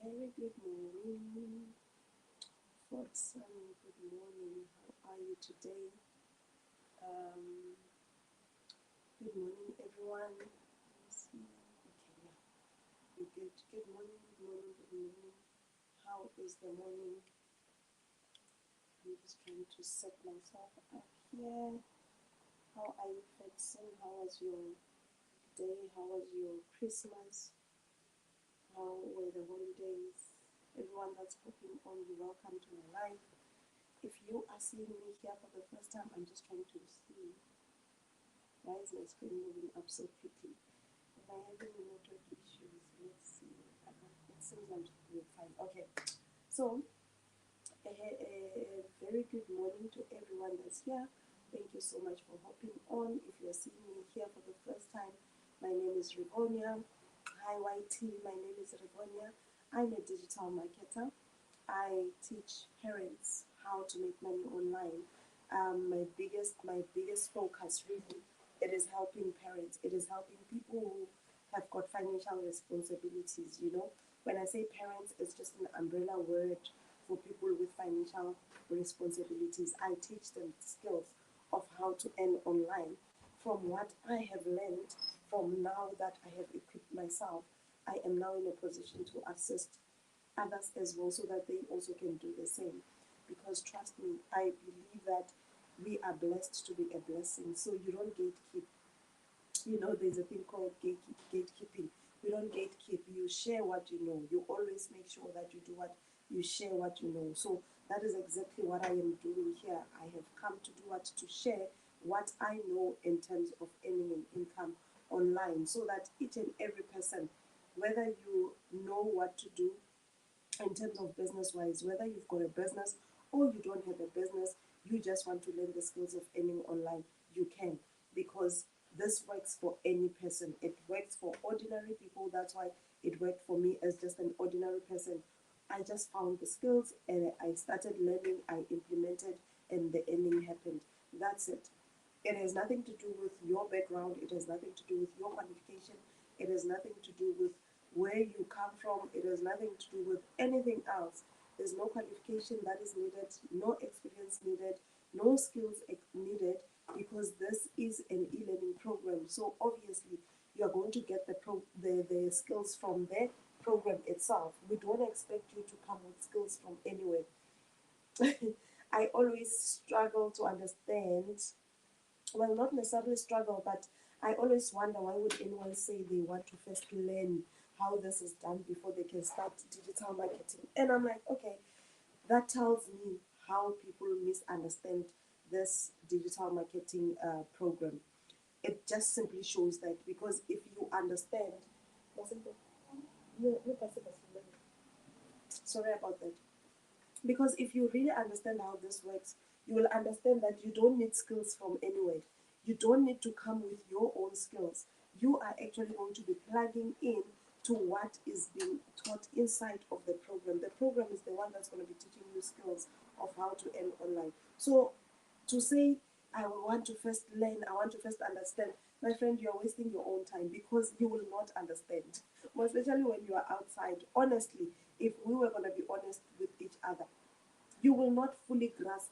Very good morning, Watson. Good morning. How are you today? Um, Good morning, everyone. Let's see. Okay, yeah, we're good. Good morning. Good morning. Good morning. How is the morning? I'm just trying to set myself up here. How are you, Watson? How was your day? How was your Christmas? How were the holidays? Everyone that's popping on, you're welcome to my life. If you are seeing me here for the first time, I'm just trying to see why is my screen moving up so quickly. Am I having network issues? Let's see. It seems I'm doing fine. Okay, so a very good morning to everyone that's here. Thank you so much for hopping on. If you're seeing me here for the first time, my name is Rivonia. Hi YT, my name is Rivonia. I'm a digital marketer. I teach parents how to make money online. My biggest focus really, it is helping parents. It is helping people who have got financial responsibilities. When I say parents, it's just an umbrella word for people with financial responsibilities. I teach them skills of how to earn online. From what I have learned, from now that I have equipped myself, I am now in a position to assist others as well so that they also can do the same. Because trust me, I believe that we are blessed to be a blessing. So you don't gatekeep. There's a thing called gatekeeping. We don't gatekeep. You share what you know. You always make sure that you do what you share what you know. So that is exactly what I am doing here. I have come to do what to share what I know in terms of earning an income online, so that each and every person, whether you know what to do in terms of business wise, whether you've got a business or you don't have a business, you just want to learn the skills of earning online, you can, because this works for any person. It works for ordinary people. That's why it worked for me as just an ordinary person. I just found the skills and I started learning, I implemented, and the earning happened. That's it. It has nothing to do with your background, it has nothing to do with your qualification, it has nothing to do with where you come from, it has nothing to do with anything else. There's no qualification that is needed, no experience needed, no skills needed, because this is an e-learning program. So obviously you are going to get the skills from the program itself. We don't expect you to come with skills from anywhere. I always struggle to understand, well, not necessarily struggle, but I always wonder, why would anyone say they want to first learn how this is done before they can start digital marketing? And I'm like, okay, that tells me how people misunderstand this digital marketing program. It just simply shows that, because if you understand, sorry about that. Because if you really understand how this works, you will understand that you don't need skills from anywhere. You don't need to come with your own skills. You are actually going to be plugging in to what is being taught inside of the program. The program is the one that's going to be teaching you skills of how to earn online. So to say, I want to first learn, I want to first understand, my friend, you're wasting your own time, because you will not understand. More especially when you are outside. Honestly, if we were going to be honest with each other, you will not fully grasp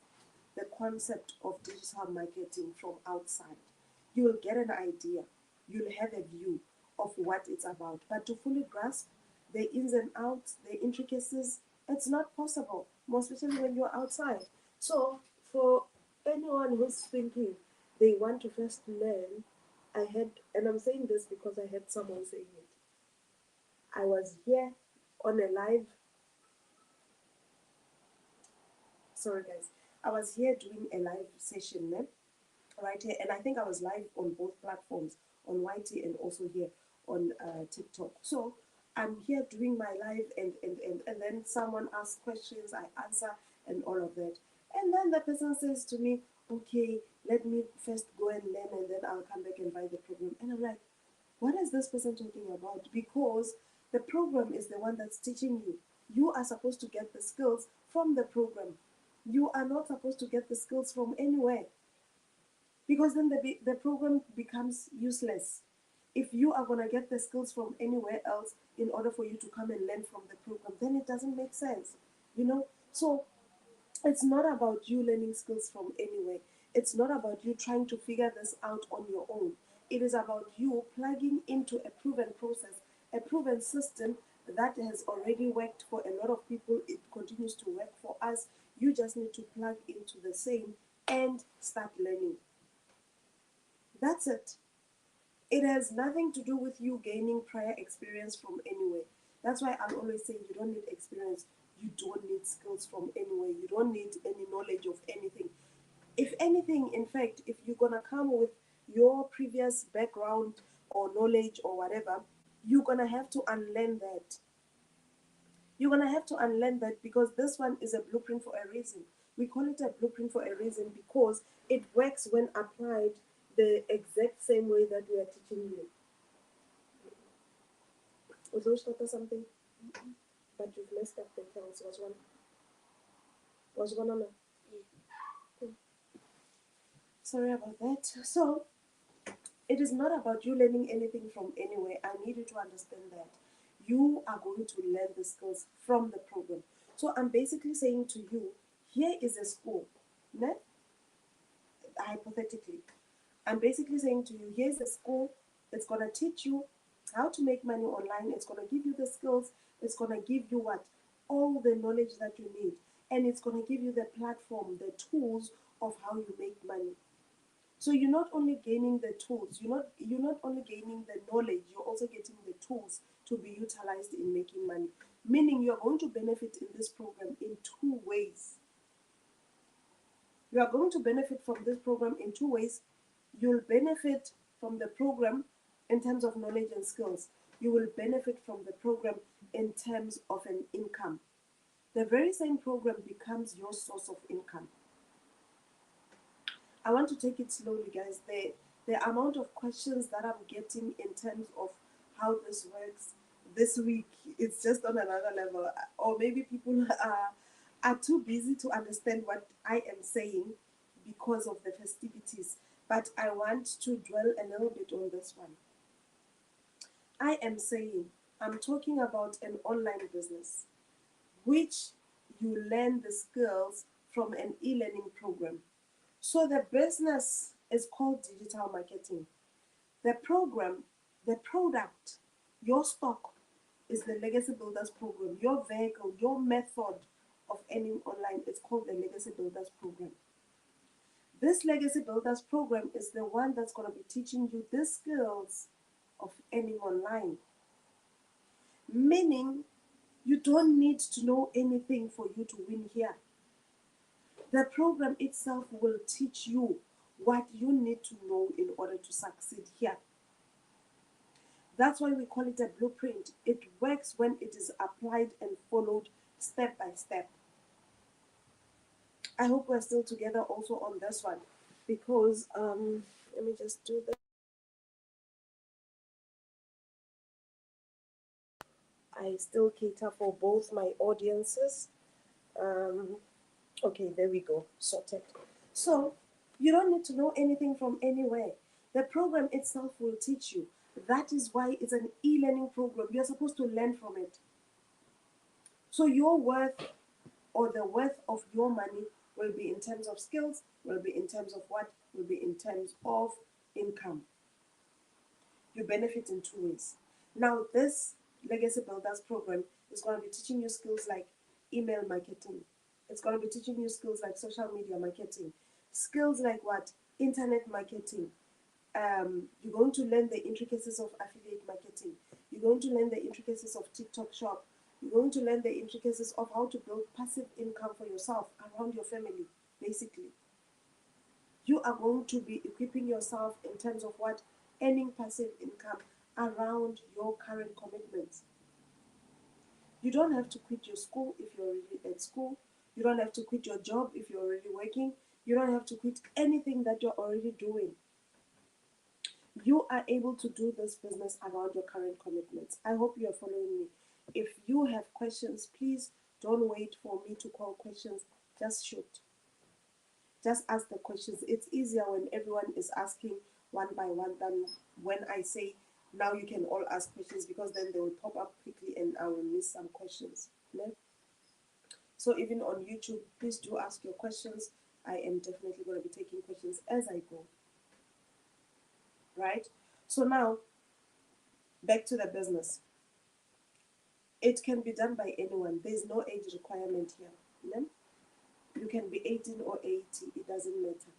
the concept of digital marketing from outside. You will get an idea, you'll have a view of what it's about, but to fully grasp the ins and outs, the intricacies, it's not possible, more especially when you're outside. So, for anyone who's thinking they want to first learn, and I'm saying this because I had someone saying it. I was here on a live, sorry guys, I was here doing a live session, right here, and I think I was live on both platforms, on YT and also here on TikTok. So I'm here doing my live, and then someone asks questions, I answer, and all of that. And then the person says to me, okay, let me first go and learn, and then I'll come back and buy the program. And I'm like, what is this person talking about? Because the program is the one that's teaching you. You are supposed to get the skills from the program. You are not supposed to get the skills from anywhere, because then the program becomes useless. If you are going to get the skills from anywhere else in order for you to come and learn from the program, then it doesn't make sense, you know. So it's not about you learning skills from anywhere. It's not about you trying to figure this out on your own. It is about you plugging into a proven process, a proven system that has already worked for a lot of people. It continues to work for us. You just need to plug into the same and start learning. That's it. It has nothing to do with you gaining prior experience from anywhere. That's why I'm always saying you don't need experience. You don't need skills from anywhere. You don't need any knowledge of anything. If anything, in fact, if you're going to come with your previous background or knowledge or whatever, you're going to have to unlearn that. You're going to have to unlearn that because this one is a blueprint for a reason. We call it a blueprint for a reason because it works when applied the exact same way that we are teaching you. Was those something? But you've messed up the counts. Was one on a. Sorry about that. So it is not about you learning anything from anywhere. I need you to understand that. You are going to learn the skills from the program. So I'm basically saying to you, here is a school. Ne? Hypothetically. I'm basically saying to you, here's a school. It's going to teach you how to make money online. It's going to give you the skills. It's going to give you what? All the knowledge that you need. And it's going to give you the platform, the tools of how you make money. So you're not only gaining the tools, you're not only gaining the knowledge, you're also getting the tools to be utilized in making money. Meaning you're going to benefit in this program in two ways. You are going to benefit from this program in two ways. You'll benefit from the program in terms of knowledge and skills. You will benefit from the program in terms of an income. The very same program becomes your source of income. I want to take it slowly, guys. The amount of questions that I'm getting in terms of how this works this week, it's just on another level. Or maybe people are too busy to understand what I am saying because of the festivities. But I want to dwell a little bit on this one. I am saying, I'm talking about an online business, which you learn the skills from an e-learning program. So the business is called digital marketing. The program, the product, your stock is the Legacy Builders program. Your vehicle, your method of earning online is called the Legacy Builders program. This Legacy Builders program is the one that's going to be teaching you the skills of earning online. Meaning, you don't need to know anything for you to win here. The program itself will teach you what you need to know in order to succeed here. That's why we call it a blueprint. It works when it is applied and followed step by step. I hope we're still together also on this one because, let me just do that. I still cater for both my audiences. Okay, there we go, sorted. So you don't need to know anything from anywhere. The program itself will teach you. That is why it's an e-learning program. You're supposed to learn from it. So your worth or the worth of your money will be in terms of skills, will be in terms of what? Will be in terms of income. You benefit in two ways. Now, this Legacy Builders program is going to be teaching you skills like email marketing. It's going to be teaching you skills like social media marketing. Skills like what? Internet marketing. You're going to learn the intricacies of affiliate marketing. You're going to learn the intricacies of TikTok shop. You're going to learn the intricacies of how to build passive income for yourself around your family, basically. You are going to be equipping yourself in terms of what? Earning passive income around your current commitments. You don't have to quit your school if you're already at school. You don't have to quit your job if you're already working. You don't have to quit anything that you're already doing. You are able to do this business around your current commitments. I hope you are following me. If you have questions, please don't wait for me to call questions. Just shoot. Just ask the questions. It's easier when everyone is asking one by one than when I say Now you can all ask questions because then they will pop up quickly and I will miss some questions. Yeah? So even on YouTube, please do ask your questions. I am definitely going to be taking questions as I go. Right? So now, back to the business. It can be done by anyone. There's no age requirement here. Yeah? You can be 18 or 80. It doesn't matter.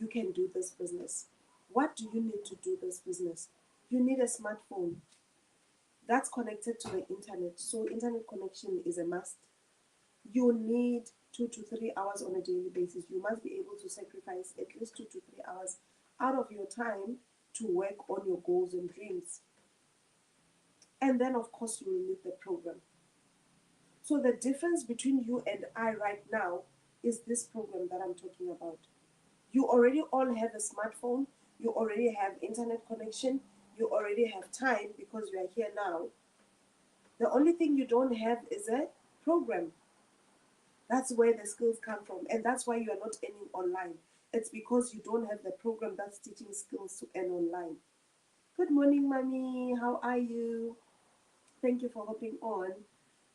You can do this business. What do you need to do this business? You need a smartphone that's connected to the internet. So internet connection is a must. You need 2 to 3 hours on a daily basis. You must be able to sacrifice at least 2 to 3 hours out of your time to work on your goals and dreams. And then, of course, you will need the program. So the difference between you and I right now is this program that I'm talking about. You already all have a smartphone. You already have internet connection. You already have time because you are here now. The only thing you don't have is a program. That's where the skills come from. And that's why you are not earning online. It's because you don't have the program that's teaching skills to earn online. Good morning, mommy. How are you? Thank you for hopping on.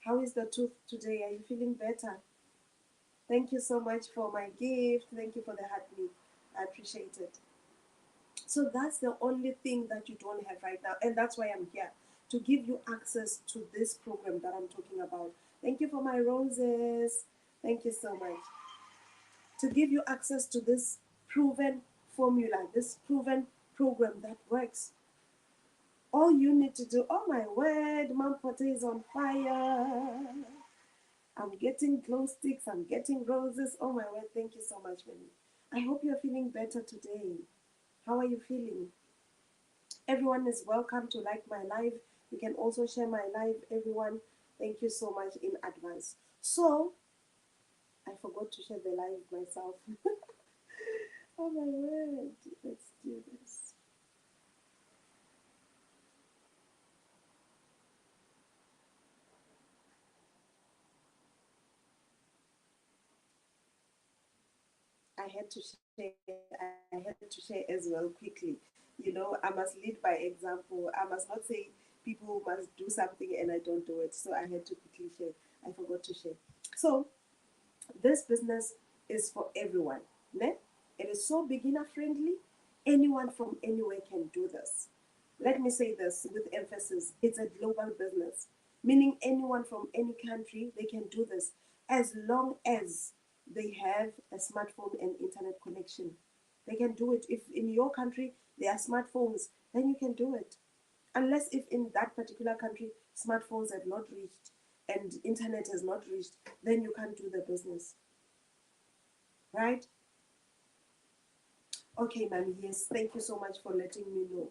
How is the tooth today? Are you feeling better? Thank you so much for my gift. Thank you for the heartbeat. I appreciate it. So that's the only thing that you don't have right now. And that's why I'm here, to give you access to this program that I'm talking about. Thank you for my roses. Thank you so much. To give you access to this proven formula, this proven program that works. All you need to do, oh my word, Mom Pote is on fire. I'm getting glow sticks, I'm getting roses. Oh my word, thank you so much, Minnie. I hope you're feeling better today. How are you feeling? Everyone is welcome to like my live. You can also share my live, everyone. Thank you so much in advance. So, I forgot to share the live myself. Oh my word, let's do this. I had to share. I had to share as well quickly. You know, I must lead by example. I must not say people must do something and I don't do it. So I had to quickly share. I forgot to share. So this business is for everyone. Ne? It is so beginner friendly. Anyone from anywhere can do this. Let me say this with emphasis. It's a global business, meaning anyone from any country, they can do this as long as they have a smartphone and internet connection. They can do it. If in your country there are smartphones, then you can do it. Unless if in that particular country smartphones have not reached and internet has not reached, then you can't do the business. Right? Okay, mommy, yes, thank you so much for letting me know.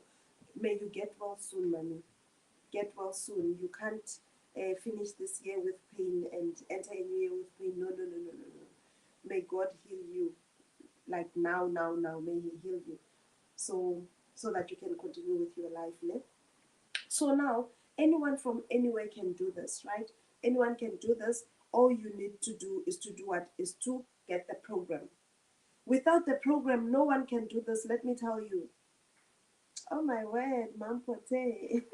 May you get well soon, mommy. Get well soon. You can't finish this year with pain and enter a new year with pain. No, no, no, no, no, no. May God heal you. Like now, now, now. May He heal you. So that you can continue with your life. Ne? So now, anyone from anywhere can do this, right? Anyone can do this. All you need to do is to do what? Is to get the program. Without the program, no one can do this. Let me tell you. Oh my word, Mam Pote.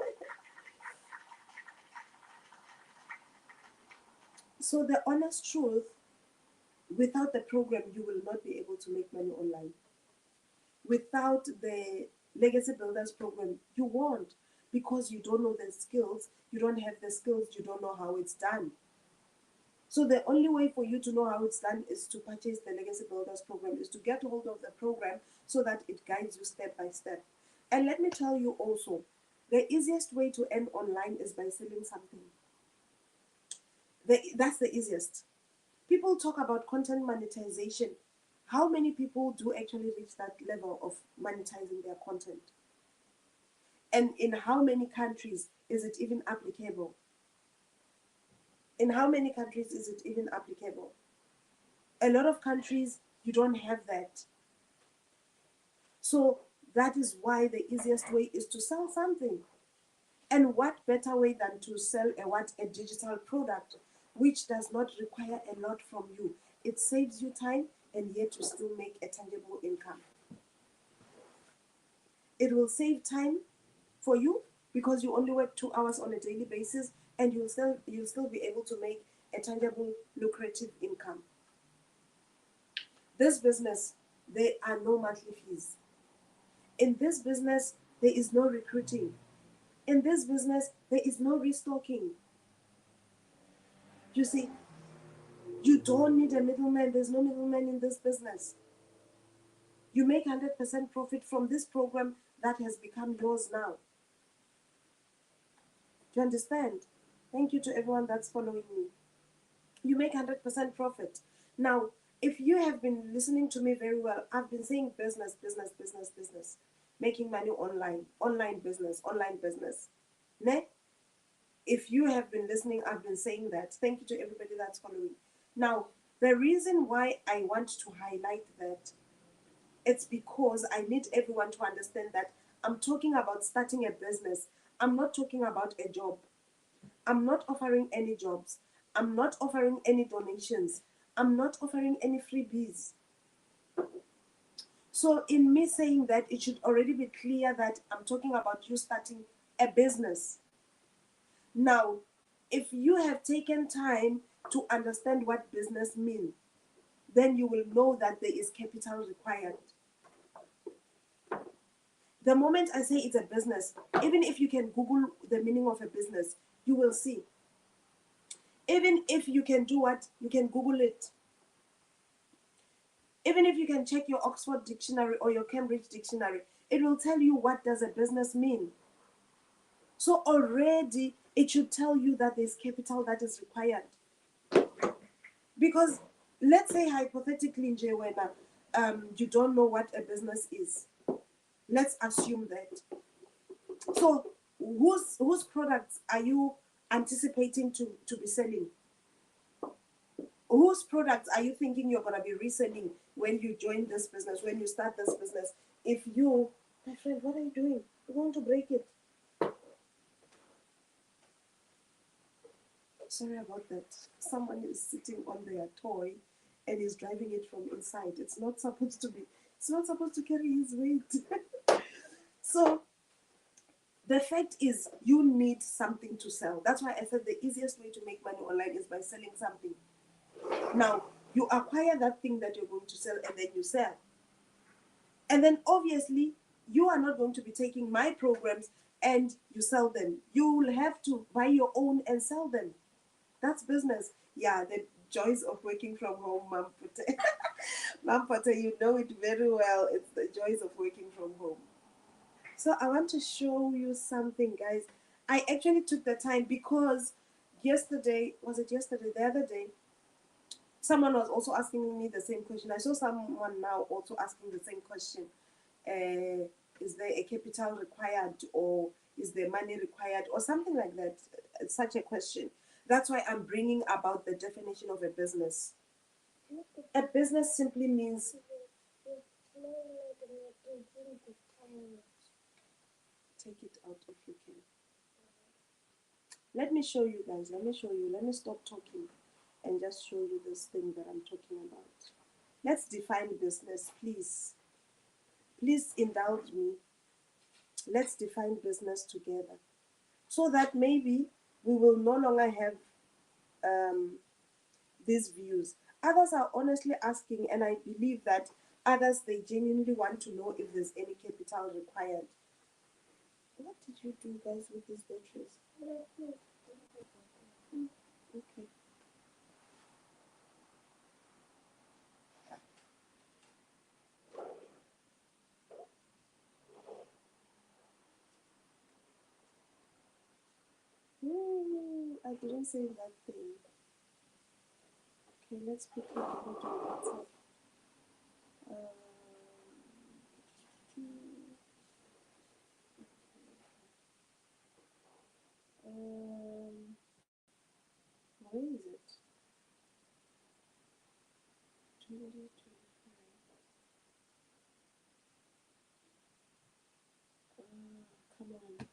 So the honest truth, without the program, you will not be able to make money online. Without the Legacy Builders program, you won't, because you don't know the skills, you don't have the skills, you don't know how it's done. So the only way for you to know how it's done is to purchase the Legacy Builders program, is to get hold of the program so that it guides you step by step. And let me tell you also, the easiest way to earn online is by selling something. That's the easiest. People talk about content monetization. How many people do actually reach that level of monetizing their content? And in how many countries is it even applicable? In how many countries is it even applicable? A lot of countries, you don't have that. So that is why the easiest way is to sell something. And what better way than to sell a digital product, which does not require a lot from you. It saves you time and yet you still make a tangible income. It will save time for you because you only work 2 hours on a daily basis, and you'll still be able to make a tangible, lucrative income. This business, there are no monthly fees. In this business, there is no recruiting. In this business, there is no restocking. You see, you don't need a middleman. There's no middleman in this business. You make 100% profit from this program that has become yours now. Do you understand? Thank you to everyone that's following me. You make 100% profit. Now, if you have been listening to me very well, I've been saying business, business, business, business. Making money online, online business, online business. Ne? If you have been listening, I've been saying that. Thank you to everybody that's following. Now, the reason why I want to highlight that, it's because I need everyone to understand that I'm talking about starting a business. I'm not talking about a job. I'm not offering any jobs. I'm not offering any donations. I'm not offering any freebies. So, in me saying that, it should already be clear that I'm talking about you starting a business. Now, if you have taken time to understand what business means, then you will know that there is capital required. The moment I say it's a business, even if you can Google the meaning of a business, you will see. Even if you can do what, you can Google it. Even if you can check your Oxford Dictionary or your Cambridge Dictionary, it will tell you what does a business mean. So already it should tell you that there's capital that is required. Because let's say hypothetically, Njewena, you don't know what a business is. Let's assume that. So whose products are you anticipating to be selling? Whose products are you thinking you're going to be reselling when you join this business, when you start this business? If you, my friend, what are you doing? You're going to break it. Sorry about that. Someone is sitting on their toy and is driving it from inside. It's not supposed to carry his weight. So the fact is, you need something to sell. That's why I said the easiest way to make money online is by selling something. Now, you acquire that thing that you're going to sell and then you sell. And then obviously, you are not going to be taking my programs and you sell them. You will have to buy your own and sell them. That's business. Yeah, the joys of working from home, Mom Pute. Mom Pute, you know it very well. It's the joys of working from home. So I want to show you something, guys. I actually took the time because yesterday, was it yesterday, the other day, someone was also asking me the same question. I saw someone now also asking the same question. Is there a capital required, or is there money required, or something like that? It's such a question. That's why I'm bringing about the definition of a business. A business simply means. Take it out if you can. Let me show you guys. Let me show you. Let me stop talking and just show you this thing that I'm talking about. Let's define business, please. Please indulge me. Let's define business together so that maybe we will no longer have these views. Others are honestly asking, and I believe that others, they genuinely want to know if there's any capital required. What did you do, guys, with these batteries? Okay. Ooh, I didn't say that thing. Okay, let's quickly go to WhatsApp. Where is it? 2025. Come on.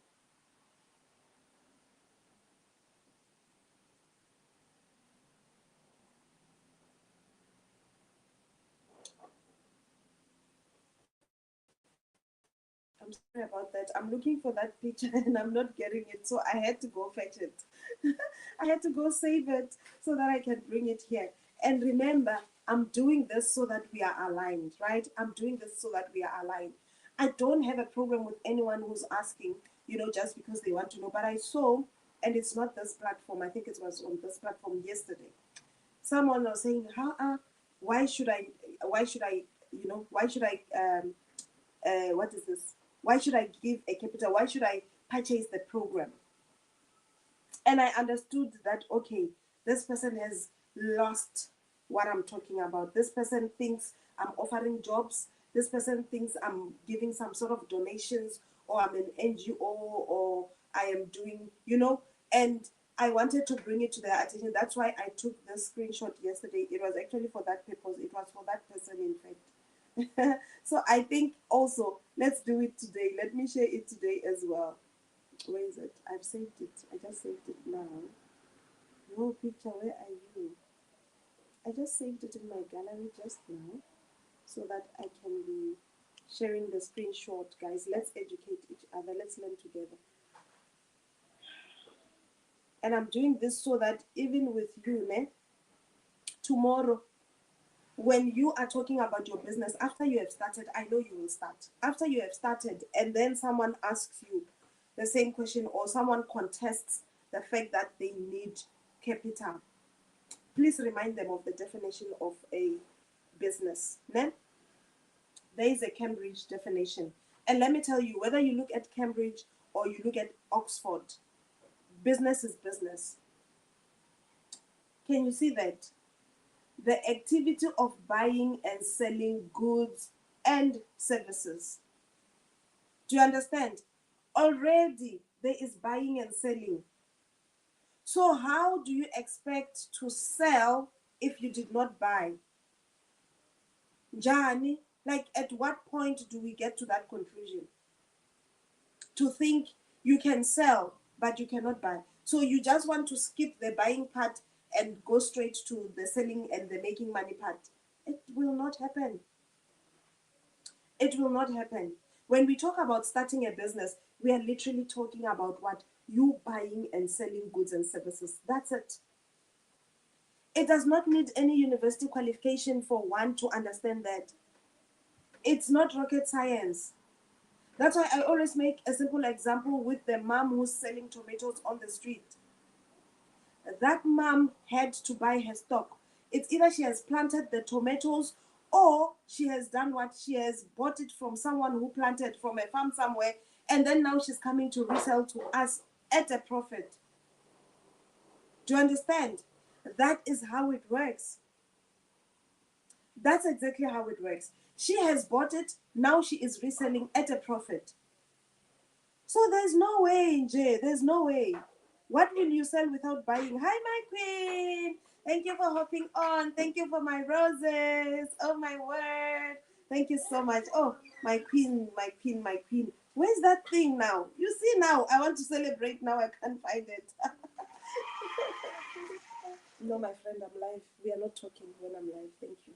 I'm sorry about that. I'm looking for that picture and I'm not getting it. So I had to go fetch it. I had to go save it so that I can bring it here. And remember, I'm doing this so that we are aligned, right? I'm doing this so that we are aligned. I don't have a problem with anyone who's asking, just because they want to know. But I saw, and it's not this platform, I think it was on this platform yesterday. Someone was saying, why should I, what is this? Why should I give a capital? Why should I purchase the program? And I understood that, okay, this person has lost what I'm talking about. This person thinks I'm offering jobs. This person thinks I'm giving some sort of donations, or I'm an NGO, or I am doing, and I wanted to bring it to their attention. That's why I took the screenshot yesterday. It was actually for that purpose. It was for that person, in fact. So I think also, let's do it today. Let me share it today as well. Where is it? I've saved it. I just saved it now. No picture, where are you? I just saved it in my gallery just now so that I can be sharing the screenshot. Guys, let's educate each other. Let's learn together. And I'm doing this so that even with you, tomorrow, when you are talking about your business, after you have started, I know you will start. After you have started, and then someone asks you the same question, or someone contests the fact that they need capital, please remind them of the definition of a business. Then there is a Cambridge definition. And let me tell you, whether you look at Cambridge or you look at Oxford, business is business. Can you see that? The activity of buying and selling goods and services. Do you understand? Already there is buying and selling. So how do you expect to sell if you did not buy? Jani, like at what point do we get to that conclusion? To think you can sell, but you cannot buy. So you just want to skip the buying part and go straight to the selling and the making money part. It will not happen. It will not happen. When we talk about starting a business, we are literally talking about what? You buying and selling goods and services. That's it. It does not need any university qualification for one to understand that. It's not rocket science. That's why I always make a simple example with the mom who's selling tomatoes on the street. That mom had to buy her stock. It's either she has planted the tomatoes, or she has done what? She has bought it from someone who planted from a farm somewhere, and then now she's coming to resell to us at a profit. Do you understand? That is how it works. That's exactly how it works. She has bought it, now she is reselling at a profit. So there's no way, Jay, there's no way. What will you sell without buying? Hi, my queen. Thank you for hopping on. Thank you for my roses. Oh, my word. Thank you so much. Oh, my queen, my queen, my queen. Where's that thing now? You see now, I want to celebrate now. I can't find it. No, my friend, I'm live. We are not talking when I'm live. Thank you.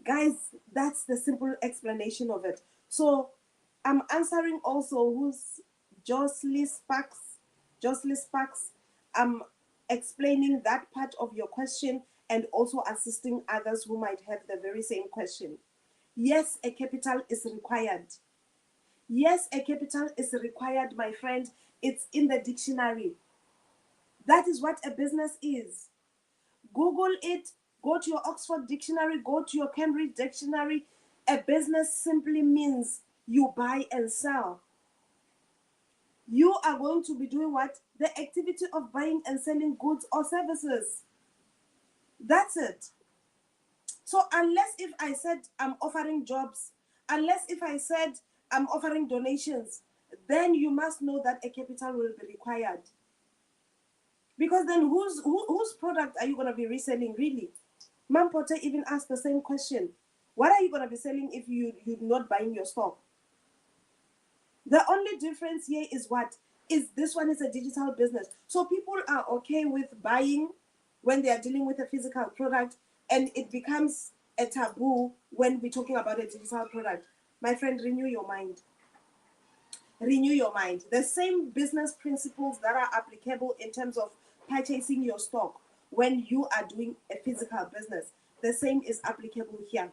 Guys, that's the simple explanation of it. So I'm answering also who's Jocelyn Sparks. Jocelyn Sparks. I'm explaining that part of your question and also assisting others who might have the very same question. Yes, a capital is required. Yes, a capital is required, my friend. It's in the dictionary. That is what a business is. Google it, go to your Oxford dictionary, go to your Cambridge dictionary. A business simply means you buy and sell. You are going to be doing what? The activity of buying and selling goods or services. That's it. So unless if I said I'm offering jobs, unless if I said I'm offering donations, then you must know that a capital will be required. Because then whose product are you going to be reselling really? Mam Potter even asked the same question. What are you going to be selling if you're not buying your stock? The only difference here is what? Is this one is a digital business. So people are okay with buying when they are dealing with a physical product, and it becomes a taboo when we're talking about a digital product. My friend, renew your mind. Renew your mind. The same business principles that are applicable in terms of purchasing your stock when you are doing a physical business, the same is applicable here.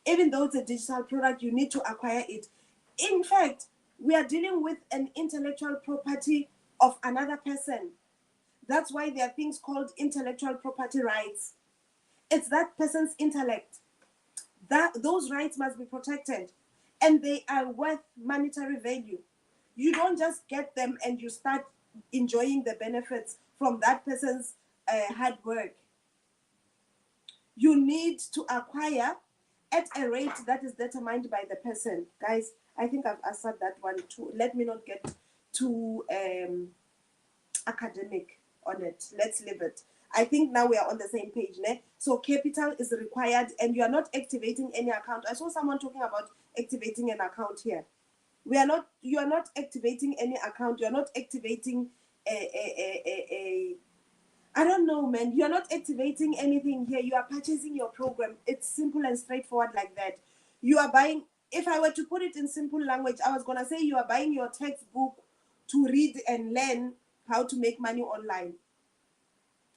Even though it's a digital product, you need to acquire it. In fact, we are dealing with an intellectual property of another person. That's why there are things called intellectual property rights. It's that person's intellect. That those rights must be protected, and they are worth monetary value. You don't just get them and you start enjoying the benefits from that person's hard work. You need to acquire at a rate that is determined by the person. Guys, I think I've answered that one too. Let me not get too academic on it. Let's leave it. I think now we are on the same page. Ne? So capital is required and you are not activating any account. I saw someone talking about activating an account here. You are not activating any account. You are not activating a I don't know, man. You're not activating anything here. You are purchasing your program. It's simple and straightforward like that. You are buying, if I were to put it in simple language, I was going to say you are buying your textbook to read and learn how to make money online.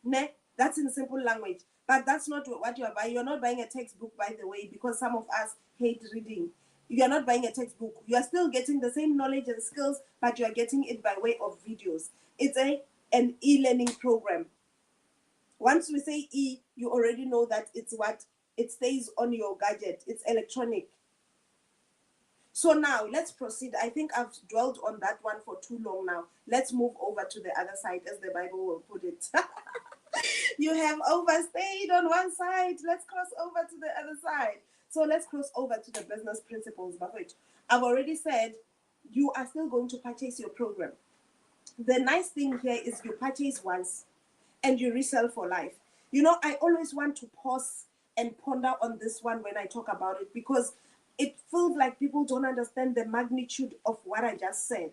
Ne? That's in simple language. But that's not what you are buying. You're not buying a textbook, by the way, because some of us hate reading. You are not buying a textbook. You are still getting the same knowledge and skills, but you are getting it by way of videos. It's an e-learning program. Once we say E, you already know that it's what? It stays on your gadget. It's electronic. So now let's proceed. I think I've dwelled on that one for too long now. Let's move over to the other side, as the Bible will put it. You have overstayed on one side. Let's cross over to the other side. So let's cross over to the business principles, Bafet. I've already said you are still going to purchase your program. The nice thing here is you purchase once and you resell for life. You know, I always want to pause and ponder on this one when I talk about it, because it feels like people don't understand the magnitude of what I just said.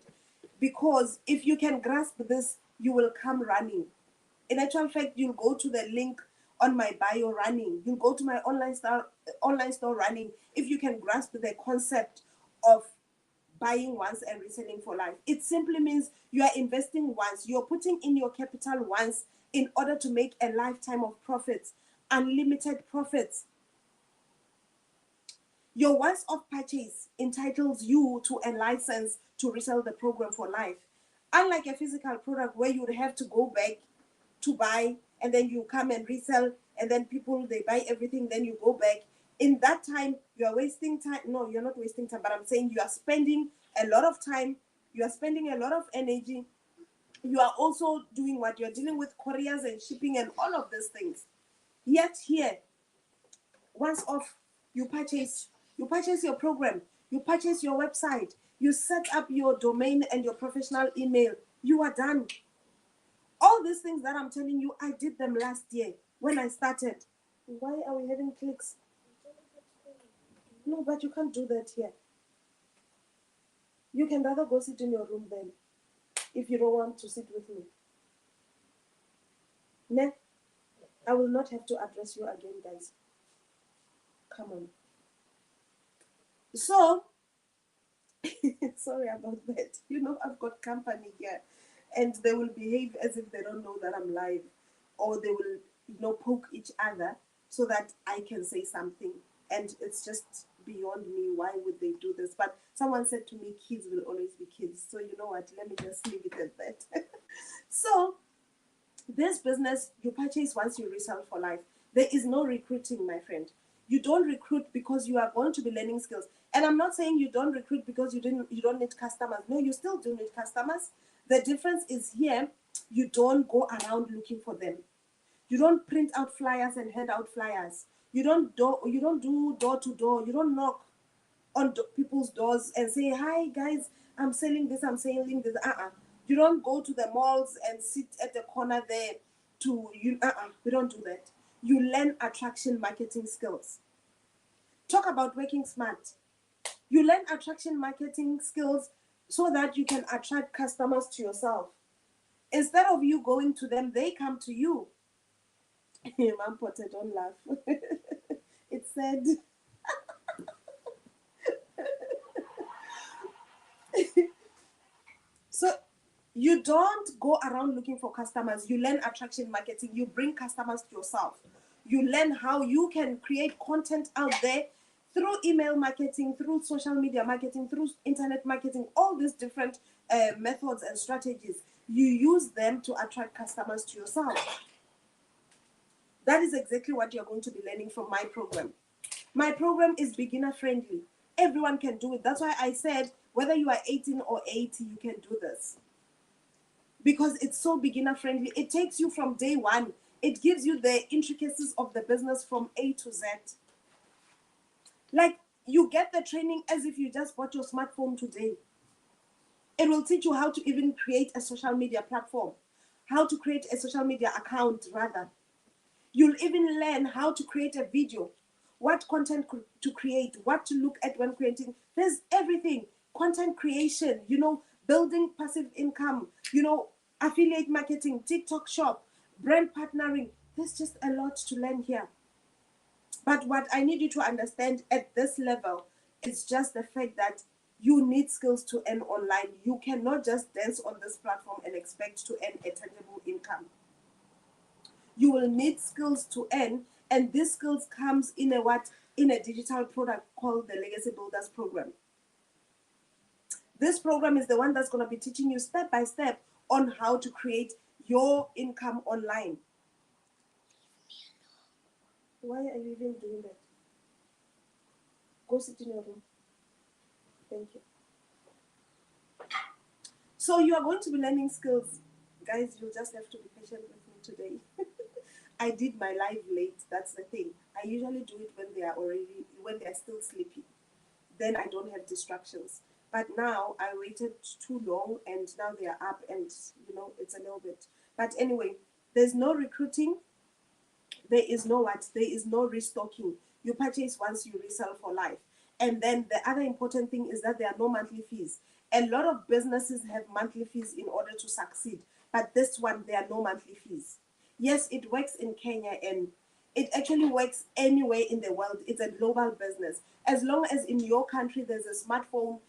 Because if you can grasp this, you will come running. In actual fact, you'll go to the link on my bio running. You'll go to my online store running if you can grasp the concept of buying once and reselling for life. It simply means you are investing once. You're putting in your capital once in order to make a lifetime of profits, unlimited profits. Your once-off purchase entitles you to a license to resell the program for life. Unlike a physical product where you would have to go back to buy and then you come and resell and then people, they buy everything, then you go back. In that time, you are wasting time. No, you're not wasting time, but I'm saying you are spending a lot of time, you are spending a lot of energy. You are also doing what you're dealing with, couriers and shipping and all of these things. Yet here, once off, you purchase your program, you purchase your website, you set up your domain and your professional email, you are done. All these things that I'm telling you, I did them last year when I started. Why are we having clicks? No, but you can't do that here. You can rather go sit in your room then, if you don't want to sit with me. Ne? I will not have to address you again, guys. Come on. So, sorry about that. You know, I've got company here, and they will behave as if they don't know that I'm live, or they will, poke each other so that I can say something. And it's just beyond me. Why would they do this? But someone said to me, kids will always be kids. So you know what? Let me just leave it at that. So, this business, you purchase once, you resell for life. There is no recruiting, my friend. You don't recruit because you are going to be learning skills. And I'm not saying you don't recruit because you don't need customers. No, you still do need customers. The difference is here, you don't go around looking for them. You don't print out flyers and hand out flyers. You don't do door to door. You don't knock on people's doors and say, hi guys, I'm selling this, I'm selling this. You don't go to the malls and sit at the corner there we don't do that. You learn attraction marketing skills. Talk about working smart. You learn attraction marketing skills so that you can attract customers to yourself. Instead of you going to them, they come to you. Mom Potter, don't laugh. It said, You don't go around looking for customers. You learn attraction marketing. You bring customers to yourself. You learn how you can create content out there through email marketing, through social media marketing, through internet marketing, all these different methods and strategies. You use them to attract customers to yourself. That is exactly what you're going to be learning from my program. My program is beginner friendly. Everyone can do it. That's why I said whether you are 18 or 80, you can do this. Because it's so beginner friendly. It takes you from day one. It gives you the intricacies of the business from A to Z. Like, you get the training as if you just bought your smartphone today. It will teach you how to even create a social media platform, how to create a social media account, rather. You'll even learn how to create a video, what content to create, what to look at when creating. There's everything. Content creation, building passive income, affiliate marketing, TikTok shop, brand partnering. There's just a lot to learn here. But what I need you to understand at this level is just the fact that you need skills to earn online. You cannot just dance on this platform and expect to earn a tangible income. You will need skills to earn, and this skills comes in a digital product called the Legacy Builders Program. This program is the one that's going to be teaching you step by step on how to create your income online. Why are you even doing that? Go sit in your room. Thank you. So you are going to be learning skills. Guys, you'll just have to be patient with me today. I did my live late. That's the thing. I usually do it when they are still sleepy. Then I don't have distractions. But now I waited too long, and now they are up, and it's a little bit. But anyway, there's no recruiting. There is no what? There is no restocking. You purchase once, you resell for life. And then the other important thing is that there are no monthly fees. A lot of businesses have monthly fees in order to succeed. But this one, there are no monthly fees. Yes, it works in Kenya, and it actually works anywhere in the world. It's a global business. As long as in your country there's a smartphone,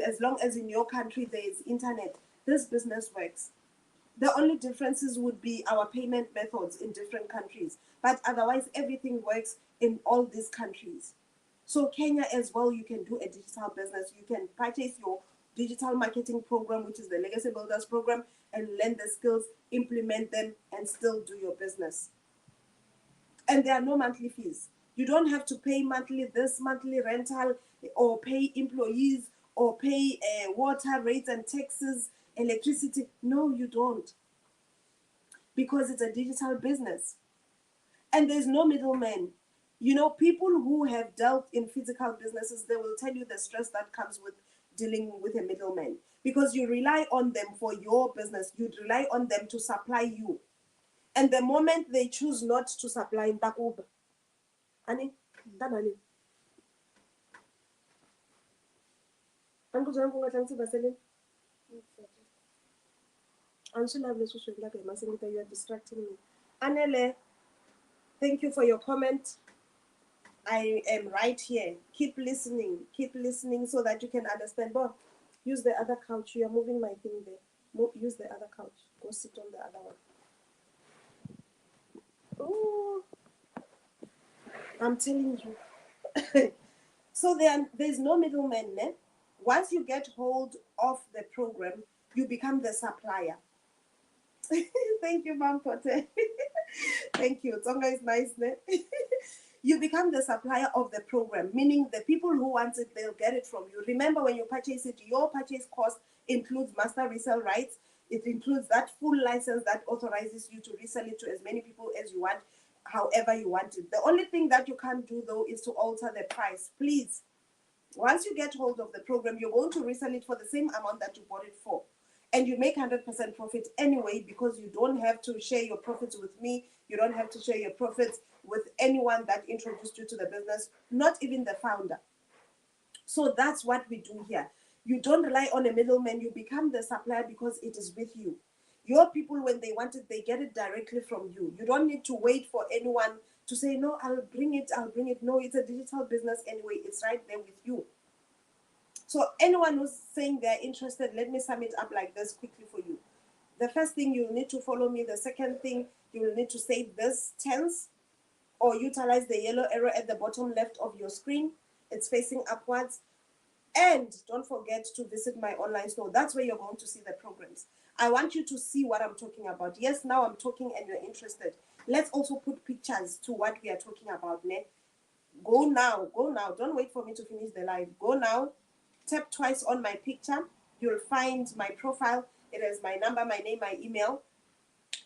as long as in your country there is internet, this business works. The only differences would be our payment methods in different countries. But otherwise, everything works in all these countries. So Kenya as well, you can do a digital business. You can purchase your digital marketing program, which is the Legacy Builders Program, and learn the skills, implement them, and still do your business. And there are no monthly fees. You don't have to pay monthly this, monthly rental, or pay employees, or pay water rates and taxes, electricity. No, you don't. Because it's a digital business. And there's no middleman. People who have dealt in physical businesses, they will tell you the stress that comes with dealing with a middleman. Because you rely on them for your business. You rely on them to supply you. And the moment they choose not to supply, Ani, Danani. You are distracting me. Anele, thank you for your comment. I am right here. Keep listening so that you can understand. But use the other couch. You are moving my thing there. Use the other couch. Go sit on the other one. Oh, I'm telling you. So there's no middleman. Once you get hold of the program, you become the supplier. Thank you, Mom Pote. Thank you. Tonga is nice, ne? You become the supplier of the program, meaning the people who want it, they'll get it from you. Remember, when you purchase it, your purchase cost includes master resale rights. It includes that full license that authorizes you to resell it to as many people as you want, however you want it. The only thing that you can't do, though, is to alter the price. Please, once you get hold of the program, you're going to resell it for the same amount that you bought it for. And you make 100% profit anyway, because you don't have to share your profits with me. You don't have to share your profits with anyone that introduced you to the business, not even the founder. So that's what we do here. You don't rely on a middleman. You become the supplier because it is with you. Your people, when they want it, they get it directly from you. You don't need to wait for anyone to say, no, I'll bring it. No, it's a digital business anyway. It's right there with you. So anyone who's saying they're interested, let me sum it up like this quickly for you. the first thing, you'll need to follow me. The second thing, you will need to save this tense or utilize the yellow arrow at the bottom left of your screen. It's facing upwards. And don't forget to visit my online store. That's where you're going to see the programs. I want you to see what I'm talking about. Yes, now I'm talking and you're interested. Let's also put pictures to what we are talking about. Ne? Go now. Don't wait for me to finish the live. Go now. Tap twice on my picture. You'll find my profile. It has my number, my name, my email.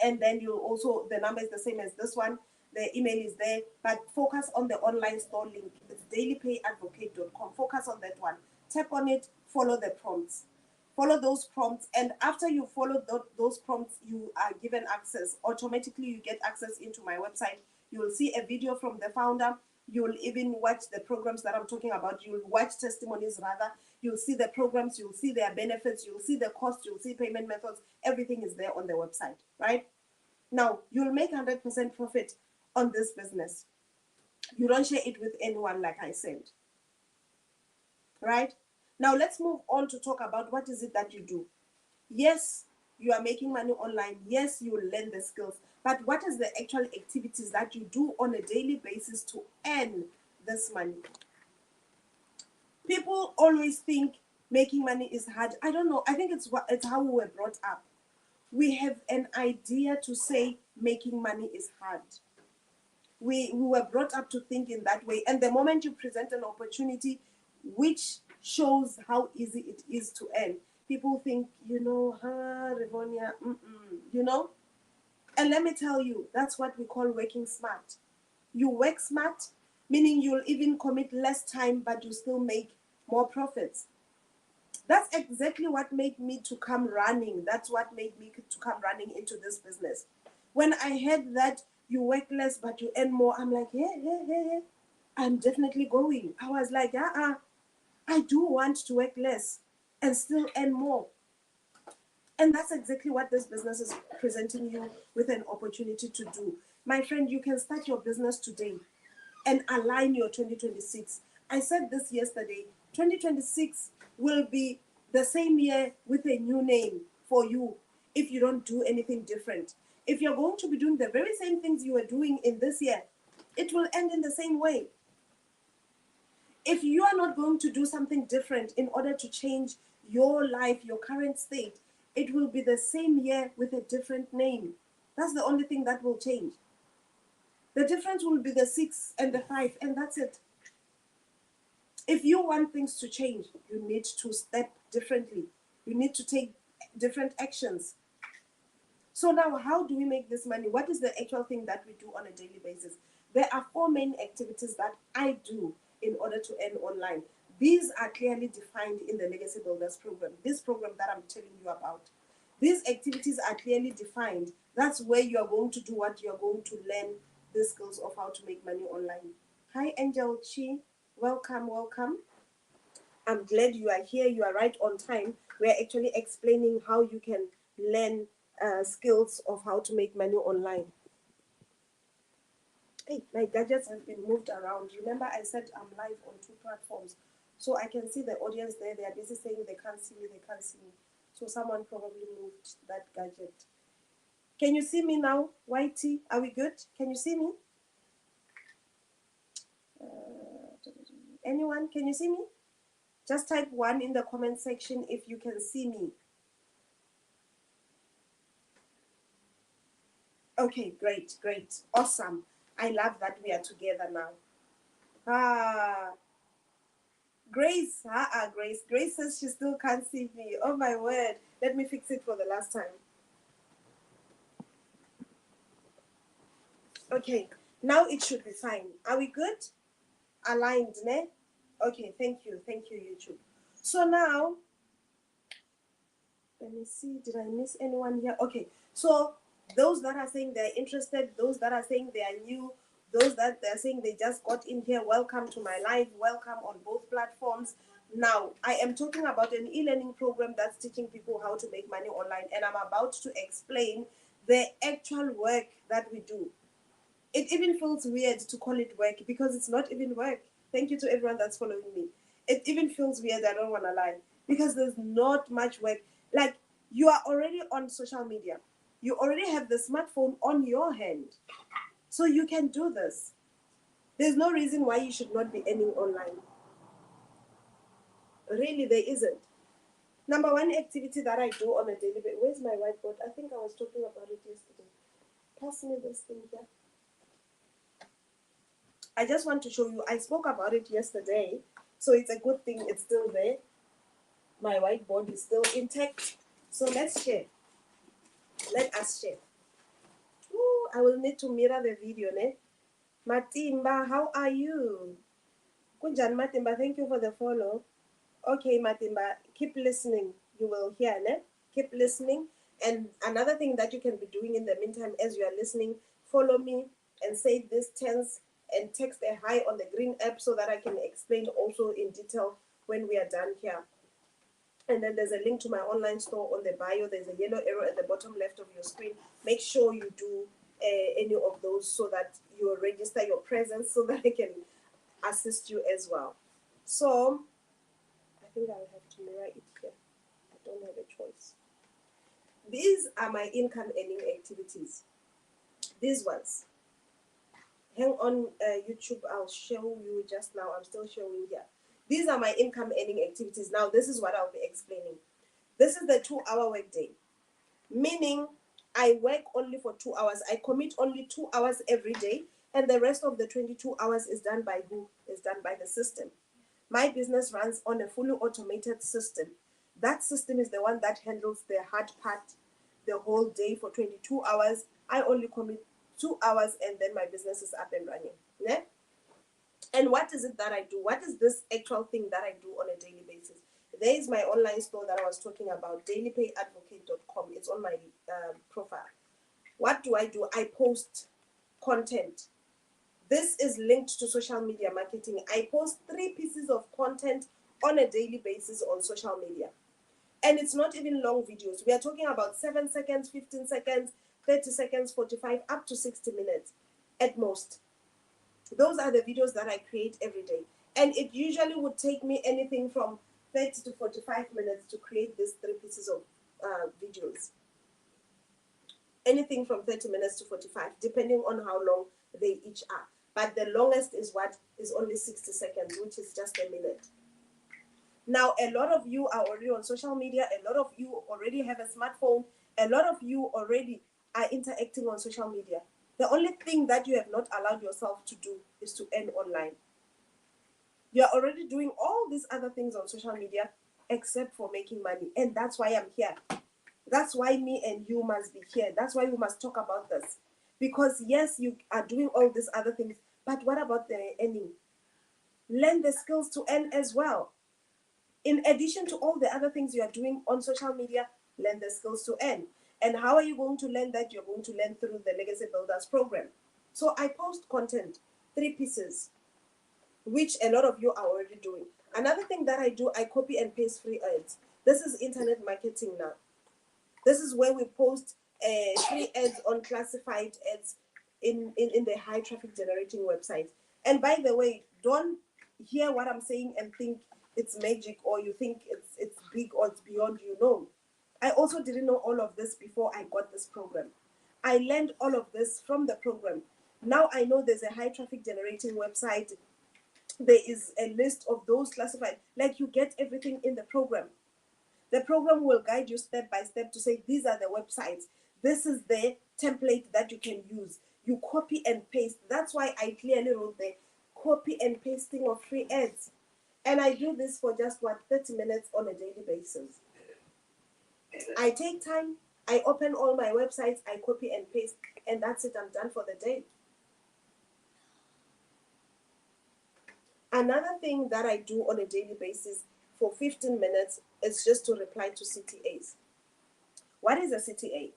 And then you'll also, the number is the same as this one. The email is there, but focus on the online store link. It's dailypayadvocate.com. Focus on that one. Tap on it, follow the prompts. Follow those prompts, and after you follow those prompts, you are given access. Automatically, you get access into my website. You will see a video from the founder. You will even watch the programs that I'm talking about. You'll watch testimonies rather. You'll see the programs. You'll see their benefits. You'll see the cost. You'll see payment methods. Everything is there on the website, right? Now, you'll make 100% profit on this business. You don't share it with anyone, like I said, right? Now, let's move on to talk about what is it that you do. Yes, you are making money online. Yes, you will learn the skills. But what is the actual activities that you do on a daily basis to earn this money? People always think making money is hard. I don't know. I think it's how we were brought up. We have an idea to say making money is hard. We were brought up to think in that way. And the moment you present an opportunity which shows how easy it is to earn, people think, Rivonia, And let me tell you, that's what we call working smart. You work smart, meaning you'll even commit less time, but you still make more profits. That's exactly what made me to come running. That's what made me to come running into this business. When I heard that you work less, but you earn more, I'm like, yeah. I'm definitely going. I was like, I do want to work less and still earn more. And that's exactly what this business is presenting you with an opportunity to do. My friend, you can start your business today and align your 2026. I said this yesterday, 2026 will be the same year with a new name for you if you don't do anything different. If you're going to be doing the very same things you were doing in this year, it will end in the same way. If you are not going to do something different in order to change your life, your current state, it will be the same year with a different name. That's the only thing that will change. The difference will be the 6 and the 5, and that's it. If you want things to change, you need to step differently. You need to take different actions. So now, how do we make this money? What is the actual thing that we do on a daily basis? There are 4 main activities that I do in order to earn online. These are clearly defined in the Legacy Builders program, this program that I'm telling you about. These activities are clearly defined. That's where you are going to do what you are going to learn the skills of how to make money online. Hi, Angel Chi. Welcome. I'm glad you are here. You are right on time. We are actually explaining how you can learn skills of how to make money online. Hey, my gadgets have been moved around. Remember, I said I'm live on 2 platforms. So I can see the audience there. They are busy saying they can't see me. So someone probably moved that gadget. Can you see me now, Whitey? Are we good? Can you see me? Anyone? Can you see me? Just type 1 in the comment section if you can see me. Okay, great. Awesome. I love that we are together now. Grace. Grace says she still can't see me. Oh my word. Let me fix it for the last time. Okay, now it should be fine. Are we good? Aligned, ne? Okay, thank you, YouTube. So now, let me see, did I miss anyone here? Okay, so those that are saying they're interested, those that are saying they are new, those that they're saying they just got in here, welcome to my live, welcome on both platforms. Now, I am talking about an e-learning program that's teaching people how to make money online, and I'm about to explain the actual work that we do. It even feels weird to call it work because it's not even work. Thank you to everyone that's following me. It even feels weird, I don't want to lie, because there's not much work. Like, You are already on social media. You already have the smartphone on your hand. So you can do this. There's no reason why you should not be earning online. Really, there isn't. Number one activity that I do on a daily basis. Where's my whiteboard? I think I was talking about it yesterday. Pass me this thing here. I just want to show you. I spoke about it yesterday, so it's a good thing it's still there. My whiteboard is still intact. So let's share. Let us share. Ooh, I will need to mirror the video, ne? Matimba, how are you? Kunjan Matimba, thank you for the follow. Okay, Matimba, keep listening. You will hear, ne? Keep listening. And another thing that you can be doing in the meantime as you are listening, follow me and say this tense and text a hi on the green app so that I can explain also in detail when we are done here. And then there's a link to my online store on the bio. There's a yellow arrow at the bottom left of your screen. Make sure you do any of those so that you register your presence so that I can assist you as well. So I think I'll have to mirror it here. I don't have a choice. These are my income earning activities. These ones. Hang on, YouTube, I'll show you just now. I'm still showing here. These are my income earning activities. Now, this is what I'll be explaining. This is the 2-hour workday, meaning I work only for 2 hours. I commit only 2 hours every day, and the rest of the 22 hours is done by who? Is done by the system. My business runs on a fully automated system. That system is the one that handles the hard part the whole day for 22 hours. I only commit 2 hours, and then my business is up and running. Yeah? And what is it that I do? What is this actual thing that I do on a daily basis? There is my online store that I was talking about, dailypayadvocate.com. It's on my profile. What do? I post content. This is linked to social media marketing. I post 3 pieces of content on a daily basis on social media. And it's not even long videos. We are talking about 7 seconds, 15 seconds, 30 seconds, 45, up to 60 minutes at most. Those are the videos that I create every day. And it usually would take me anything from 30 to 45 minutes to create these 3 pieces of videos. Anything from 30 minutes to 45, depending on how long they each are. But the longest is what is only 60 seconds, which is just a minute. Now, a lot of you are already on social media. A lot of you already have a smartphone. A lot of you already are interacting on social media. The only thing that you have not allowed yourself to do is to earn online. You are already doing all these other things on social media except for making money. And that's why I'm here. That's why me and you must be here. That's why we must talk about this. Because yes, you are doing all these other things, but what about the earning? Learn the skills to earn as well. In addition to all the other things you are doing on social media, learn the skills to earn. And how are you going to learn that? You're going to learn through the Legacy Builders program. So I post content, 3 pieces, which a lot of you are already doing. Another thing that I do, I copy and paste free ads. This is internet marketing now. This is where we post free ads on classified ads in the high traffic generating websites. And by the way, don't hear what I'm saying and think it's magic or you think it's big or it's beyond you. No. I also didn't know all of this before I got this program. I learned all of this from the program. Now I know there's a high traffic generating website. There is a list of those classified. Like you get everything in the program. The program will guide you step by step to say, these are the websites. This is the template that you can use. You copy and paste. That's why I clearly wrote the copy and pasting of free ads. And I do this for just 30 minutes on a daily basis. I take time, I open all my websites, I copy and paste, and that's it, I'm done for the day. Another thing that I do on a daily basis for 15 minutes is just to reply to CTAs. What is a CTA?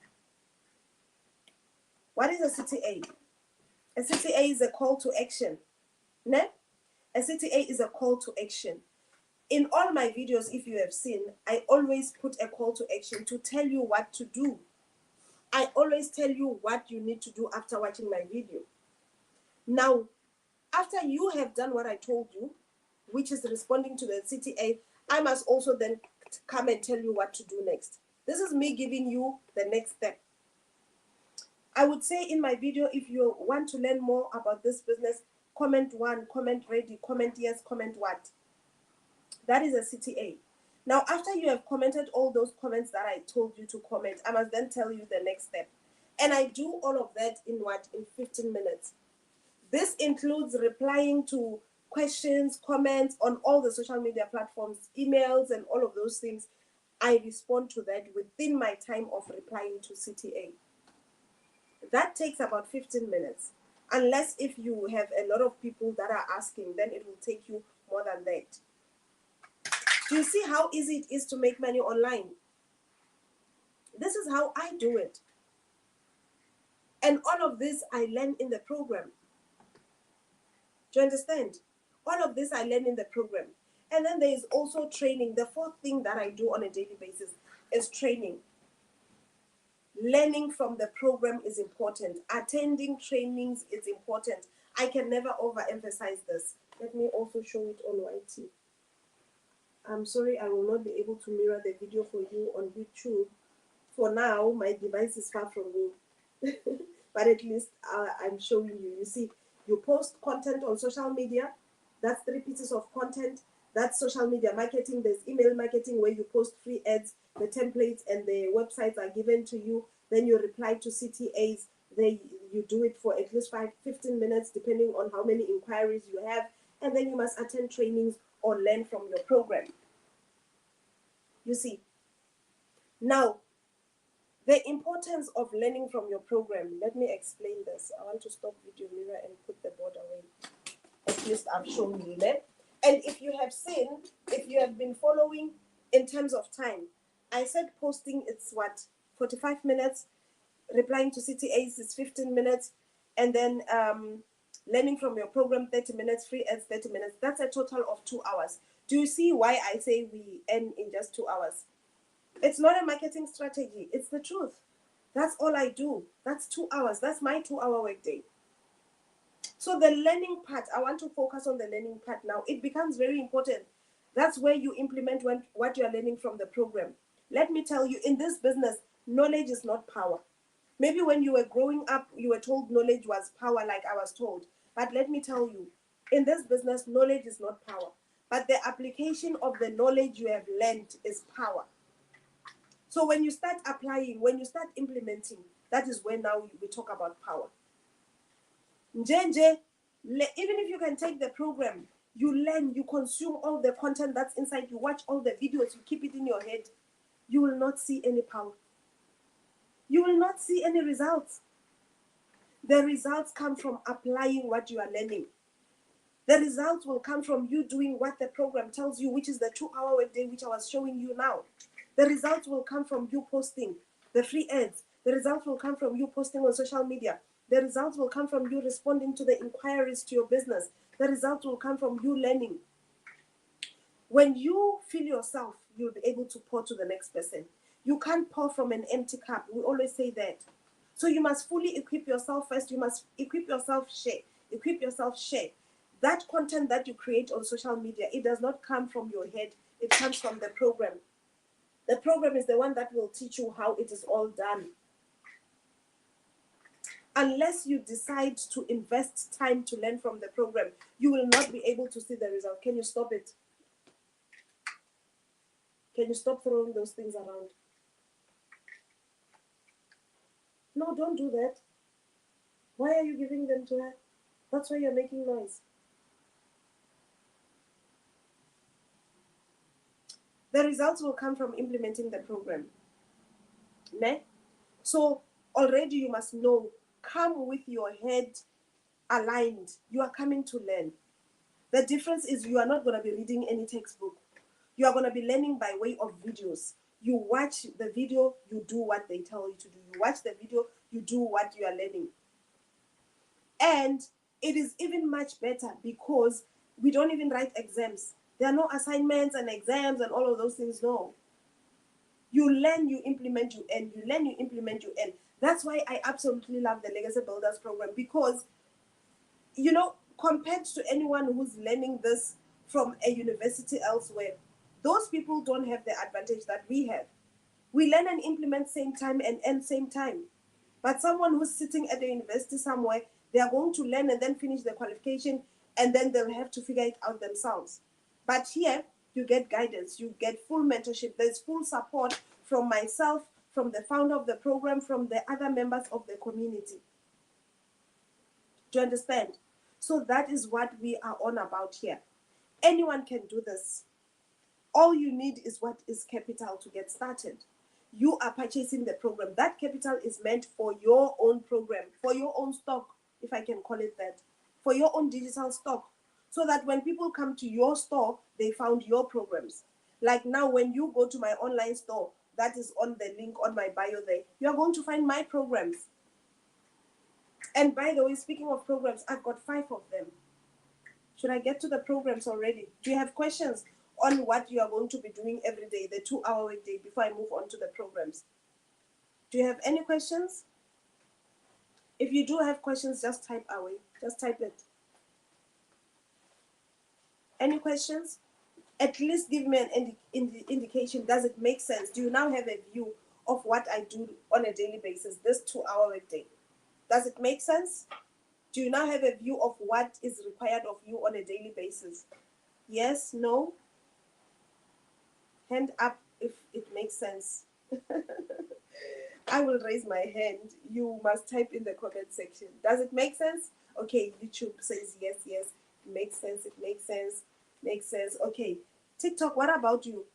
What is a CTA? A CTA is a call to action. Ne? A CTA is a call to action. In all my videos, if you have seen, I always put a call to action to tell you what to do. I always tell you what you need to do after watching my video. Now, after you have done what I told you, which is responding to the CTA, I must also then come and tell you what to do next. This is me giving you the next step. I would say in my video, if you want to learn more about this business, comment 1, comment ready, comment yes, comment what. That is a CTA. Now, after you have commented all those comments that I told you to comment, I must then tell you the next step. And I do all of that in what? In 15 minutes. This includes replying to questions, comments on all the social media platforms, emails, and all of those things. I respond to that within my time of replying to CTA. That takes about 15 minutes. Unless if you have a lot of people that are asking, then it will take you more than that. Do you see how easy it is to make money online? This is how I do it. And all of this I learn in the program. Do you understand? All of this I learn in the program. And then there is also training. The fourth thing that I do on a daily basis is training. Learning from the program is important. Attending trainings is important. I can never overemphasize this. Let me also show it on YT. I'm sorry, I will not be able to mirror the video for you on YouTube. For now, my device is far from me. But at least I'm showing you. You see, you post content on social media. That's 3 pieces of content. That's social media marketing. There's email marketing where you post free ads. The templates and the websites are given to you. Then you reply to CTAs. You do it for at least 15 minutes, depending on how many inquiries you have. And then you must attend trainings or learn from your program. You see. Now, the importance of learning from your program. Let me explain this. I want to stop video mirror and put the board away. At least I've shown you that. And if you have seen, if you have been following in terms of time, I said posting it's what? 45 minutes. Replying to CTAs is 15 minutes. And then learning from your program 30 minutes, free ads 30 minutes. That's a total of 2 hours. Do you see why I say we end in just 2 hours? It's not a marketing strategy. It's the truth. That's all I do. That's 2 hours. That's my 2-hour workday. So the learning part, I want to focus on the learning part now. It becomes very important. That's where you implement what you are learning from the program. Let me tell you, in this business, knowledge is not power. Maybe when you were growing up, you were told knowledge was power, like I was told. But let me tell you, in this business, knowledge is not power. But the application of the knowledge you have learned is power. So when you start applying, when you start implementing, that is when now we talk about power. Njenje, even if you can take the program, you learn, you consume all the content that's inside, you watch all the videos, you keep it in your head, you will not see any power. You will not see any results. The results come from applying what you are learning. The results will come from you doing what the program tells you, which is the 2-hour workday, which I was showing you now. The results will come from you posting the free ads. The results will come from you posting on social media. The results will come from you responding to the inquiries to your business. The results will come from you learning. When you fill yourself, you'll be able to pour to the next person. You can't pour from an empty cup. We always say that. So you must fully equip yourself first. You must equip yourself, share. Equip yourself, share. That content that you create on social media, it does not come from your head. It comes from the program. The program is the one that will teach you how it is all done. Unless you decide to invest time to learn from the program, you will not be able to see the result. Can you stop it? Can you stop throwing those things around? No, don't do that. Why are you giving them to her? That's why you're making noise. The results will come from implementing the program. Ne? So already you must know, come with your head aligned. You are coming to learn. The difference is you are not going to be reading any textbook. You are going to be learning by way of videos. You watch the video, you do what they tell you to do. You watch the video, you do what you are learning. And it is even much better because we don't even write exams. There are no assignments and exams and all of those things, no. You learn, you implement, you end. You learn, you implement, you end. That's why I absolutely love the Legacy Builders program because, you know, compared to anyone who's learning this from a university elsewhere, those people don't have the advantage that we have. We learn and implement same time and end same time. But someone who's sitting at the university somewhere, they are going to learn and then finish the qualification, and then they'll have to figure it out themselves. But here, you get guidance, you get full mentorship, there's full support from myself, from the founder of the program, from the other members of the community. Do you understand? So that is what we are on about here. Anyone can do this. All you need is what is capital to get started. You are purchasing the program. That capital is meant for your own program, for your own stock, if I can call it that, for your own digital stock. So that when people come to your store, they found your programs. Like now, when you go to my online store, that is on the link on my bio there, you are going to find my programs. And by the way, speaking of programs, I've got 5 of them. Should I get to the programs already? Do you have questions on what you are going to be doing every day, the 2-hour weekday, before I move on to the programs? Do you have any questions? If you do have questions, just type away. Just type it. Any questions? At least give me an indication. Does it make sense? Do you now have a view of what I do on a daily basis, this 2-hour weekday? Does it make sense? Do you now have a view of what is required of you on a daily basis? Yes? No? Hand up if it makes sense. I will raise my hand. You must type in the comment section. Does it make sense? Okay, YouTube says yes, yes. It makes sense, it makes sense, makes sense. Okay, TikTok, what about you?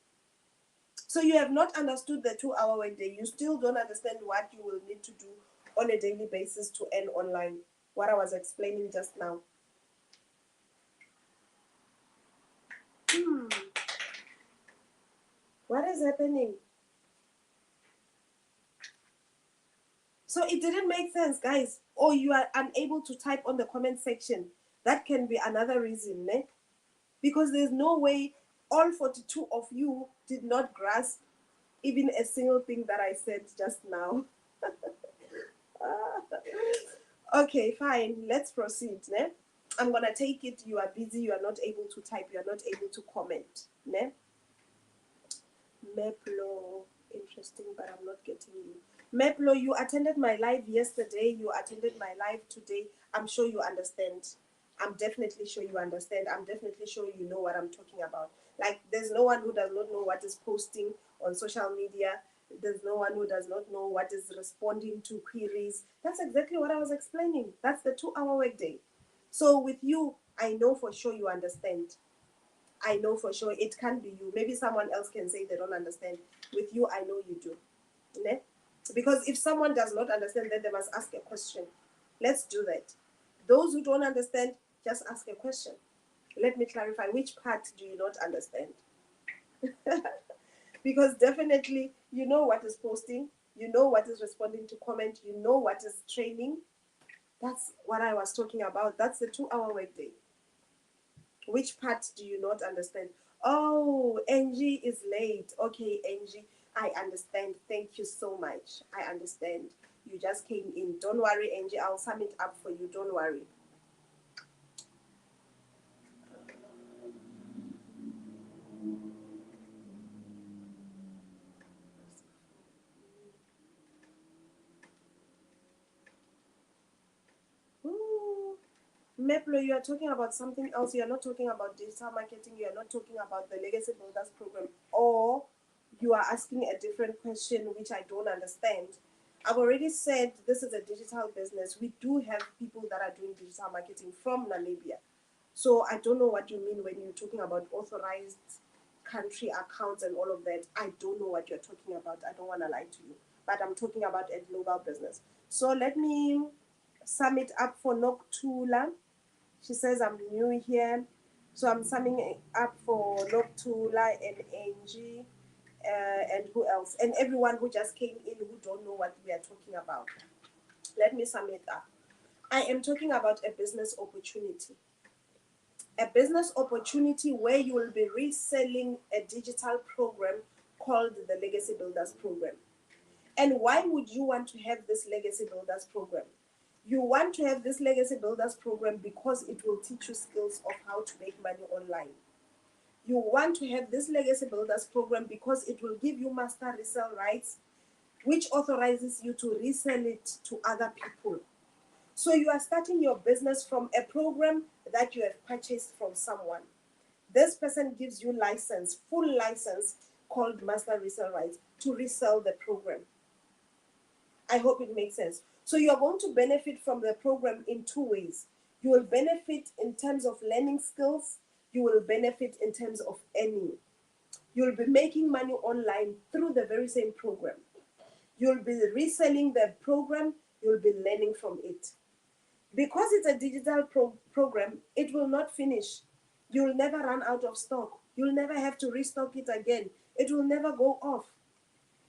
So you have not understood the 2-hour workday. You still don't understand what you will need to do on a daily basis to earn online. What I was explaining just now. What is happening? So it didn't make sense, guys. Or you are unable to type on the comment section. That can be another reason, né? Because there's no way all 42 of you did not grasp even a single thing that I said just now. Okay, fine. Let's proceed, né? I'm going to take it. You are busy. You are not able to type. You are not able to comment, né? Meplo, interesting, but I'm not getting you. Meplo, you attended my live yesterday. You attended my live today. I'm sure you understand. I'm definitely sure you understand. I'm definitely sure you know what I'm talking about. Like, there's no one who does not know what is posting on social media. There's no one who does not know what is responding to queries. That's exactly what I was explaining. That's the 2-hour workday. So with you, I know for sure you understand. I know for sure it can't be you. Maybe someone else can say they don't understand. With you, I know you do. Ne? Because if someone does not understand, then they must ask a question. Let's do that. Those who don't understand, just ask a question. Let me clarify, which part do you not understand? Because definitely you know what is posting, you know what is responding to comment, you know what is training. That's what I was talking about. That's the 2-hour workday. Which part do you not understand? Oh, Angie is late. Okay, Angie, I understand. Thank you so much. I understand. You just came in. Don't worry, Angie. I'll sum it up for you. Don't worry. Ooh. Meplo, you are talking about something else. You are not talking about digital marketing. You are not talking about the Legacy Builders program. Or you are asking a different question, which I don't understand. I've already said this is a digital business. We do have people that are doing digital marketing from Namibia. So I don't know what you mean when you're talking about authorized country accounts and all of that. I don't know what you're talking about. I don't want to lie to you. But I'm talking about a global business. So let me sum it up for Noktula. She says I'm new here. So I'm summing it up for Noktula and Angie. And who else? And everyone who just came in who don't know what we are talking about. Let me sum it up. I am talking about a business opportunity. A business opportunity where you will be reselling a digital program called the Legacy Builders Program. And why would you want to have this Legacy Builders Program? You want to have this Legacy Builders Program because it will teach you skills of how to make money online. You want to have this Legacy Builders program because it will give you master resale rights, which authorizes you to resell it to other people. So you are starting your business from a program that you have purchased from someone. This person gives you license, full license, called master resale rights, to resell the program. I hope it makes sense. So you are going to benefit from the program in two ways. You will benefit in terms of learning skills. You will benefit in terms of earning. You'll be making money online through the very same program. You'll be reselling the program. You'll be learning from it. Because it's a digital program, it will not finish. You'll never run out of stock. You'll never have to restock it again. It will never go off.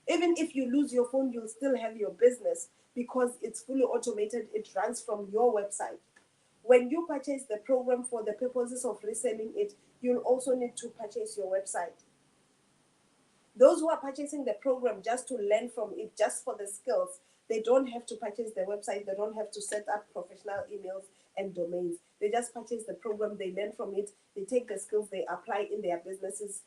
Even if you lose your phone, you'll still have your business because it's fully automated. It runs from your website. When you purchase the program for the purposes of reselling it, you'll also need to purchase your website. Those who are purchasing the program just to learn from it, just for the skills, they don't have to purchase the website. They don't have to set up professional emails and domains. They just purchase the program. They learn from it. They take the skills, they apply in their businesses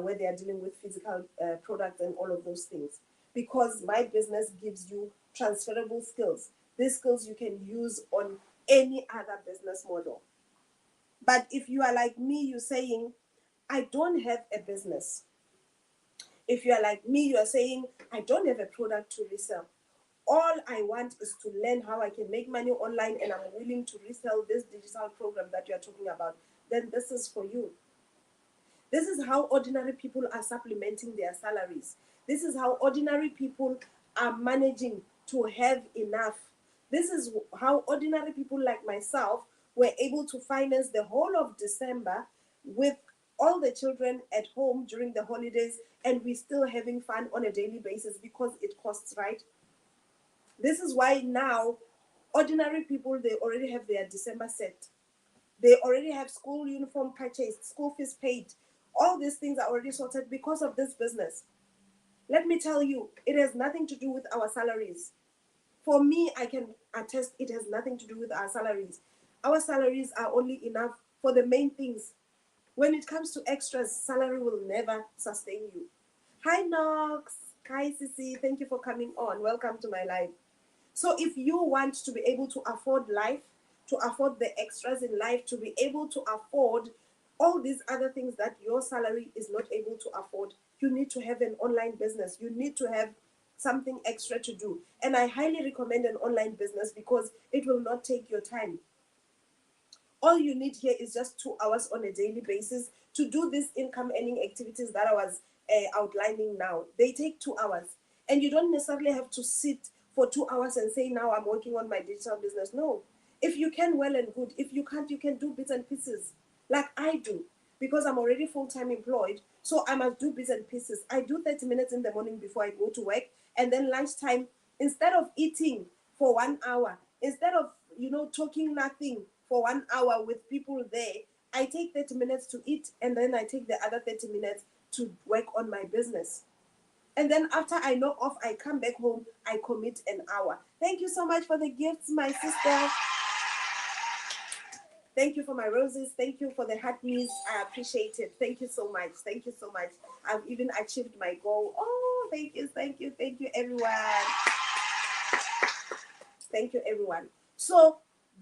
where they are dealing with physical products and all of those things. Because my business gives you transferable skills. These skills you can use on any other business model. But if you are like me, you're saying, I don't have a business. If you are like me, you are saying, I don't have a product to resell. All I want is to learn how I can make money online, and I'm willing to resell this digital program that you are talking about. Then this is for you. This is how ordinary people are supplementing their salaries. This is how ordinary people are managing to have enough. This is how ordinary people like myself were able to finance the whole of December with all the children at home during the holidays, and we're still having fun on a daily basis because it costs, right? This is why now ordinary people, they already have their December set. They already have school uniform purchased, school fees paid. All these things are already sorted because of this business. Let me tell you, it has nothing to do with our salaries. For me, I can attest it has nothing to do with our salaries. Our salaries are only enough for the main things. When it comes to extras, salary will never sustain you. Hi, Nox. Hi, Sissy. Thank you for coming on. Welcome to my live. So if you want to be able to afford life, to afford the extras in life, to be able to afford all these other things that your salary is not able to afford, you need to have an online business. You need to have something extra to do. And I highly recommend an online business because it will not take your time. All you need here is just 2 hours on a daily basis to do these income earning activities that I was outlining now. They take 2 hours. And you don't necessarily have to sit for 2 hours and say, now I'm working on my digital business. No. If you can, well and good. If you can't, you can do bits and pieces like I do because I'm already full-time employed. So I must do bits and pieces. I do 30 minutes in the morning before I go to work. And then lunchtime, instead of eating for 1 hour, instead of, talking nothing for 1 hour with people there, I take 30 minutes to eat, and then I take the other 30 minutes to work on my business. And then after I knock off, I come back home, I commit an hour. Thank you so much for the gifts, my sister. Thank you for my roses. Thank you for the heart knees. I appreciate it. Thank you so much. Thank you so much. I've even achieved my goal. Oh, thank you, everyone. Thank you, everyone. So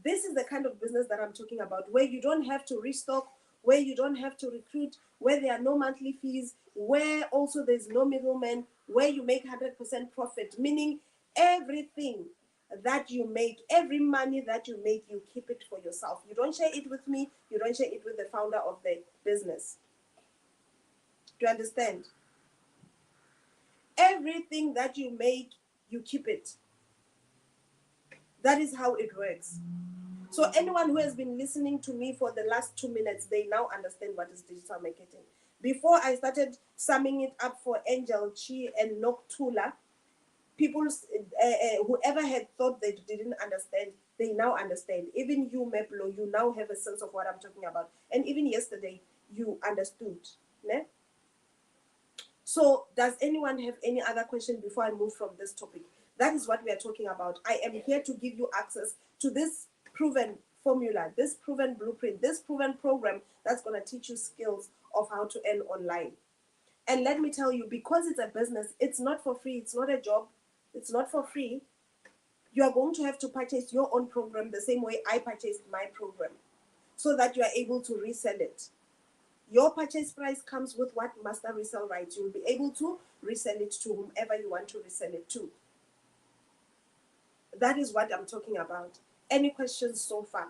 this is the kind of business that I'm talking about, where you don't have to restock, where you don't have to recruit, where there are no monthly fees, where also there's no middleman, where you make 100% profit, meaning everything that you make, every money that you make, you keep it for yourself. You don't share it with me. You don't share it with the founder of the business. Do you understand? Everything that you make, you keep it. That is how it works. So anyone who has been listening to me for the last 2 minutes, they now understand what is digital marketing. Before I started summing it up for Angel, Chi, and Noctula, people, whoever had thought they didn't understand, they now understand. Even you, Meplo, you now have a sense of what I'm talking about. And even yesterday, you understood. Ne? So does anyone have any other question before I move from this topic? That is what we are talking about. I am here to give you access to this proven formula, this proven blueprint, this proven program that's going to teach you skills of how to earn online. And let me tell you, because it's a business, it's not for free. It's not a job. It's not for free. You are going to have to purchase your own program the same way I purchased my program, so that you are able to resell it. Your purchase price comes with what master resell rights. You'll be able to resell it to whomever you want to resell it to. That is what I'm talking about. Any questions so far?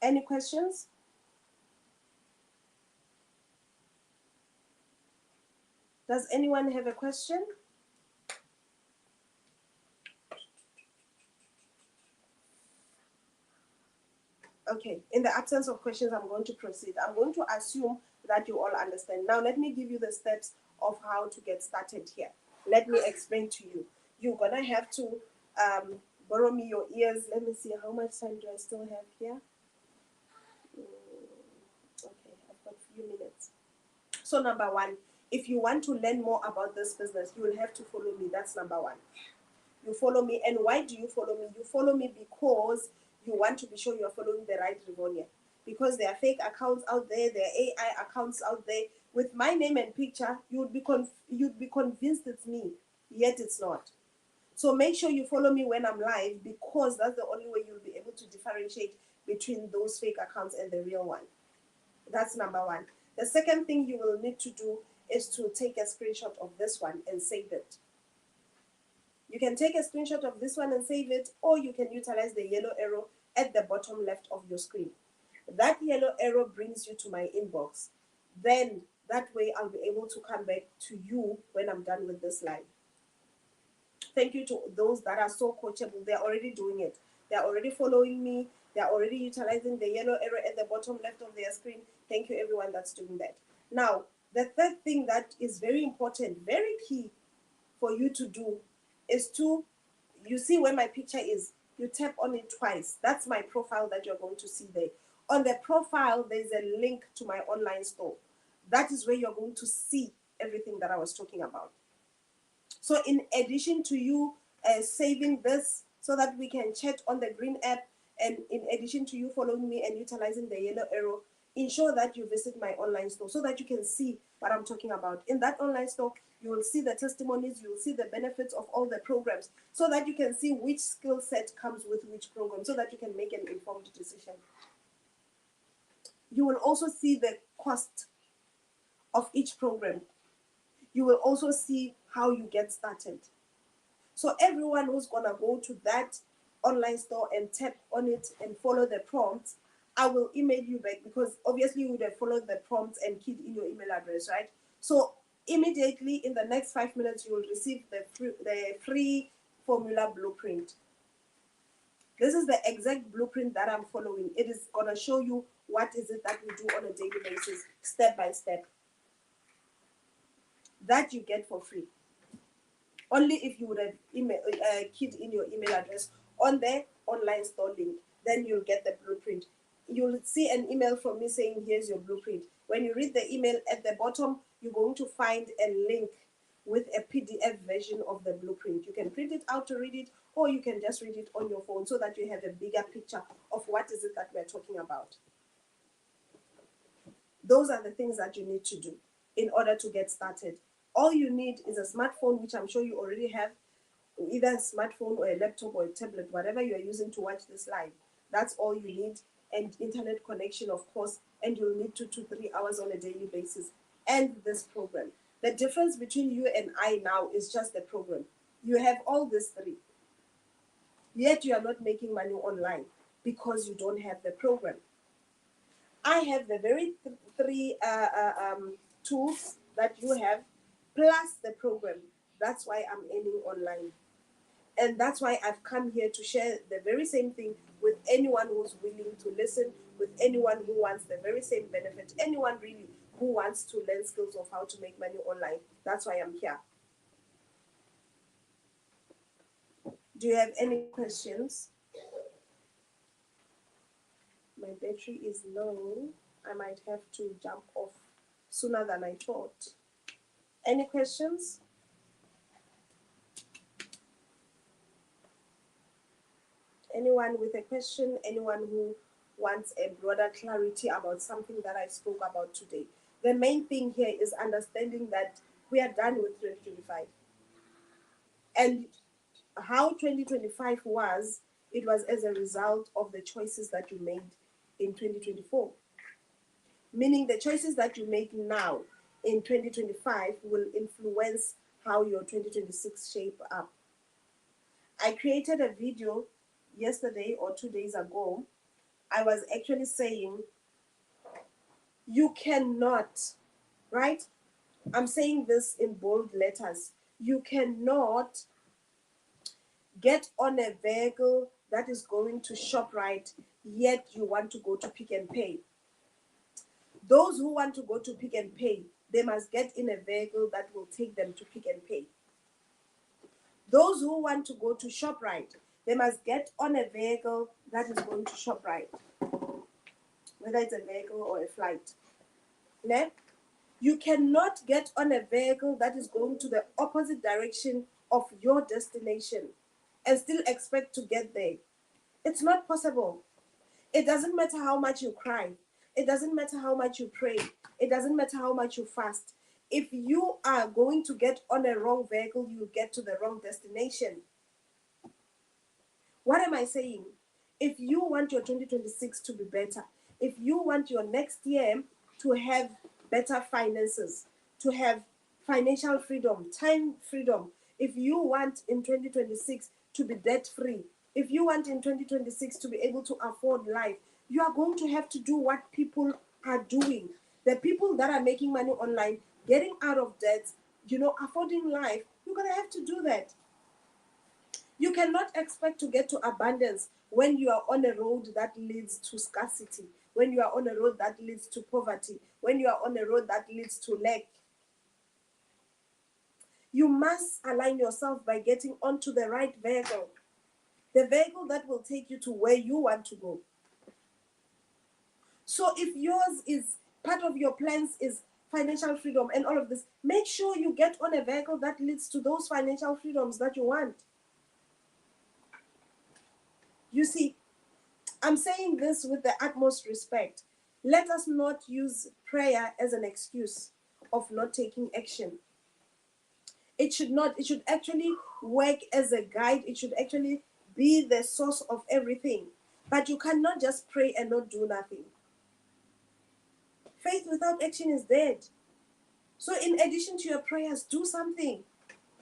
Any questions? Does anyone have a question? Okay, in the absence of questions, I'm going to proceed. I'm going to assume that you all understand. Now, let me give you the steps of how to get started here. Let me explain to you. You're going to have to borrow me your ears. Let me see, how much time do I still have here? Okay, I've got a few minutes. So number one, if you want to learn more about this business, you will have to follow me. That's number one. You follow me. And why do you follow me? You follow me because you want to be sure you are following the right Rivonia. Because there are fake accounts out there, there are AI accounts out there. With my name and picture, you'd be convinced it's me, yet it's not. So make sure you follow me when I'm live, because that's the only way you'll be able to differentiate between those fake accounts and the real one. That's number one. The second thing you will need to do is to take a screenshot of this one and save it. You can take a screenshot of this one and save it, or you can utilize the yellow arrow at the bottom left of your screen. That yellow arrow brings you to my inbox. Then that way I'll be able to come back to you when I'm done with this live. Thank you to those that are so coachable. They're already doing it. They're already following me. They're already utilizing the yellow arrow at the bottom left of their screen. Thank you, everyone that's doing that. Now, the third thing that is very important, very key for you to do is to, you see where my picture is, you tap on it twice. That's my profile that you're going to see there. On the profile, there's a link to my online store. That is where you're going to see everything that I was talking about. So in addition to you saving this so that we can chat on the green app, and in addition to you following me and utilizing the yellow arrow, ensure that you visit my online store so that you can see what I'm talking about. In that online store, you will see the testimonies, you will see the benefits of all the programs, so that you can see which skill set comes with which program, so that you can make an informed decision. You will also see the cost of each program. You will also see how you get started. So everyone who's gonna go to that online store and tap on it and follow the prompts, I will email you back, because obviously you would have followed the prompts and keyed in your email address, right? So immediately in the next 5 minutes, you will receive the free formula blueprint. This is the exact blueprint that I'm following. It is gonna show you what is it that we do on a daily basis, step by step. That you get for free. Only if you would have keyed in your email address on the online store link, then you'll get the blueprint. You'll see an email from me saying, here's your blueprint. When you read the email at the bottom, you're going to find a link with a PDF version of the blueprint. You can print it out to read it, or you can just read it on your phone so that you have a bigger picture of what is it that we're talking about. Those are the things that you need to do in order to get started. All you need is a smartphone, which I'm sure you already have, either a smartphone or a laptop or a tablet, whatever you are using to watch this live. That's all you need. And internet connection, of course, and you'll need 2 to 3 hours on a daily basis. And this program. The difference between you and I now is just the program. You have all these three, yet you are not making money online because you don't have the program. I have the very three tools that you have, plus the program. That's why I'm earning online. And that's why I've come here to share the very same thing with anyone who's willing to listen, with anyone who wants the very same benefit, anyone really who wants to learn skills of how to make money online. That's why I'm here. Do you have any questions? My battery is low. I might have to jump off sooner than I thought. Any questions? Anyone with a question? Anyone who wants a broader clarity about something that I spoke about today? The main thing here is understanding that we are done with 2025. And how 2025 was, it was as a result of the choices that you made in 2024. Meaning the choices that you make now in 2025 will influence how your 2026 shape up. I created a video yesterday or 2 days ago. I was actually saying you cannot, right? I'm saying this in bold letters. You cannot get on a vehicle that is going to ShopRite, yet you want to go to Pick n Pay. Those who want to go to Pick n Pay, they must get in a vehicle that will take them to Pick n Pay. Those who want to go to ShopRite, they must get on a vehicle that is going to ShopRite, whether it's a vehicle or a flight. Ne? You cannot get on a vehicle that is going to the opposite direction of your destination and still expect to get there. It's not possible. It doesn't matter how much you cry. It doesn't matter how much you pray. It doesn't matter how much you fast. If you are going to get on a wrong vehicle, you get to the wrong destination. What am I saying? If you want your 2026 to be better, if you want your next year to have better finances, to have financial freedom, time freedom, if you want in 2026 to be debt free, if you want in 2026 to be able to afford life, you are going to have to do what people are doing. The people that are making money online, getting out of debt, affording life, you're going to have to do that. You cannot expect to get to abundance when you are on a road that leads to scarcity, when you are on a road that leads to poverty, when you are on a road that leads to lack. You must align yourself by getting onto the right vehicle, the vehicle that will take you to where you want to go. So if yours is part of your plans is financial freedom and all of this, make sure you get on a vehicle that leads to those financial freedoms that you want. You see, I'm saying this with the utmost respect. Let us not use prayer as an excuse of not taking action. It should not, it should actually work as a guide. It should actually be the source of everything. But you cannot just pray and not do nothing. Faith without action is dead. So in addition to your prayers, do something.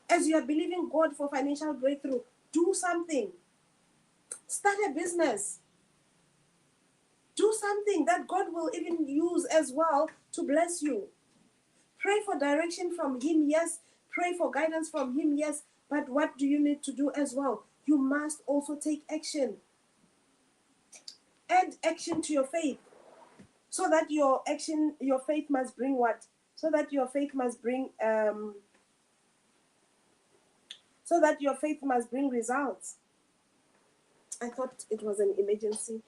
As you are believing God for financial breakthrough, do something. Start a business. Do something that God will even use as well to bless you. Pray for direction from Him, yes. Pray for guidance from Him, yes. But what do you need to do as well? You must also take action. Add action to your faith. So that your faith must bring what? So that your faith must bring results. I thought it was an emergency.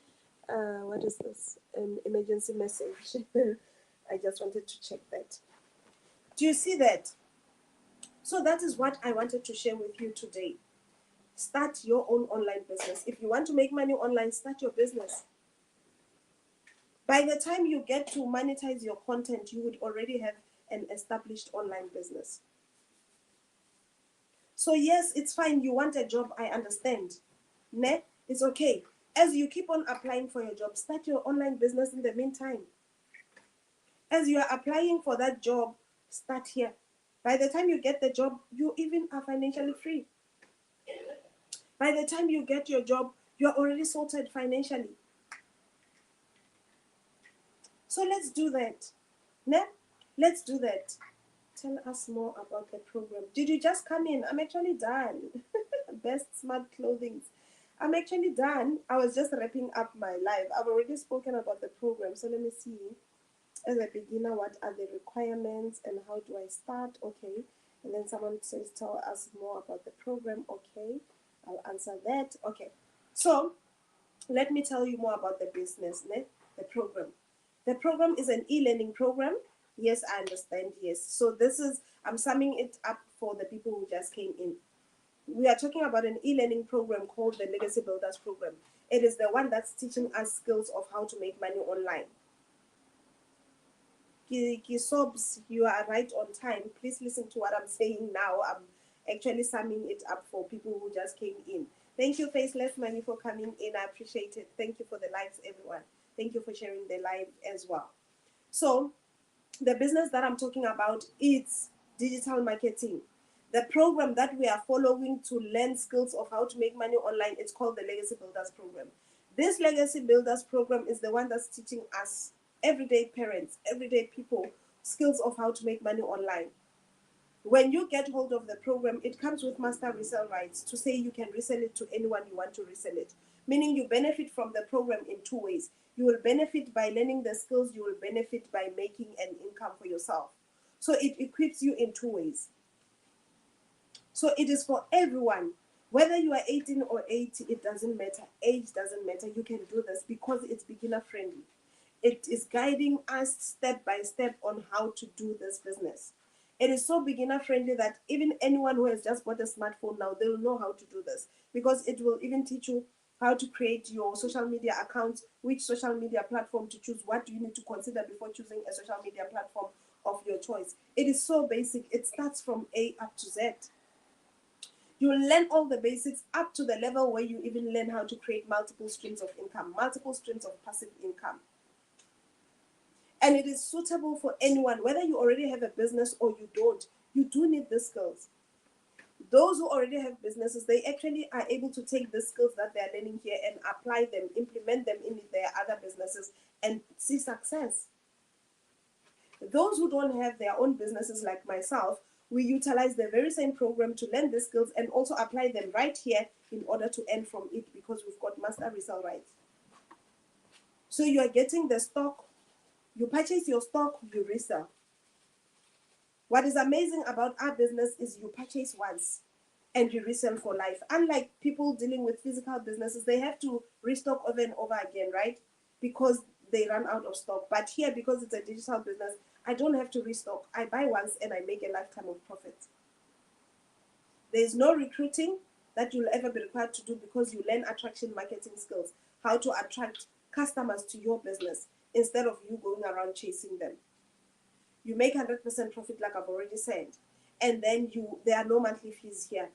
What is this? An emergency message. I just wanted to check that. Do you see that? So that is what I wanted to share with you today. Start your own online business. If you want to make money online, start your business. By the time you get to monetize your content, you would already have an established online business. So yes, it's fine. You want a job, I understand. Ne? It's okay. As you keep on applying for your job, start your online business in the meantime. As you are applying for that job, start here. By the time you get the job, you even are financially free. By the time you get your job, you are already sorted financially. So let's do that. Ne? Let's do that. Tell us more about the program. Did you just come in? I'm actually done. Best Smart Clothing. I'm actually done. I was just wrapping up my live. I've already spoken about the program. So let me see. As a beginner, what are the requirements and how do I start? Okay. And then someone says, tell us more about the program. Okay. I'll answer that. Okay. So let me tell you more about the business, the program. The program is an e-learning program. Yes, I understand. Yes. So I'm summing it up for the people who just came in. We are talking about an e-learning program called the Legacy Builders Program. It is the one that's teaching us skills of how to make money online. Sobs, you are right on time. Please listen to what I'm saying now. I'm actually summing it up for people who just came in. Thank you, Faceless Money, for coming in. I appreciate it. Thank you for the likes, everyone. Thank you for sharing the live as well. So, the business that I'm talking about is digital marketing. The program that we are following to learn skills of how to make money online, it's called the Legacy Builders Program. This Legacy Builders Program is the one that's teaching us, everyday parents, everyday people, skills of how to make money online. When you get hold of the program, it comes with master resale rights to say you can resell it to anyone you want to resell it. Meaning you benefit from the program in two ways. You will benefit by learning the skills, you will benefit by making an income for yourself. So it equips you in two ways. So it is for everyone. Whether you are 18 or 80, it doesn't matter. Age doesn't matter. You can do this because it's beginner friendly. It is guiding us step by step on how to do this business. It is so beginner friendly that even anyone who has just bought a smartphone now, they will know how to do this, because it will even teach you how to create your social media accounts, which social media platform to choose, what do you need to consider before choosing a social media platform of your choice. It is so basic. It starts from A up to Z. You learn all the basics up to the level where you even learn how to create multiple streams of income, multiple streams of passive income. And it is suitable for anyone, whether you already have a business or you don't. You do need the skills. Those who already have businesses, they actually are able to take the skills that they're learning here and apply them, implement them in their other businesses and see success. Those who don't have their own businesses like myself, we utilize the very same program to learn the skills and also apply them right here in order to earn from it, because we've got master resale rights. So you are getting the stock, you purchase your stock, you resell. What is amazing about our business is you purchase once and you resell for life. Unlike people dealing with physical businesses, they have to restock over and over again, right? Because they run out of stock. But here, because it's a digital business, I don't have to restock. I buy once and I make a lifetime of profit. There is no recruiting that you'll ever be required to do, because you learn attraction marketing skills, how to attract customers to your business instead of you going around chasing them. You make 100% profit, like I've already said, and then there are no monthly fees here.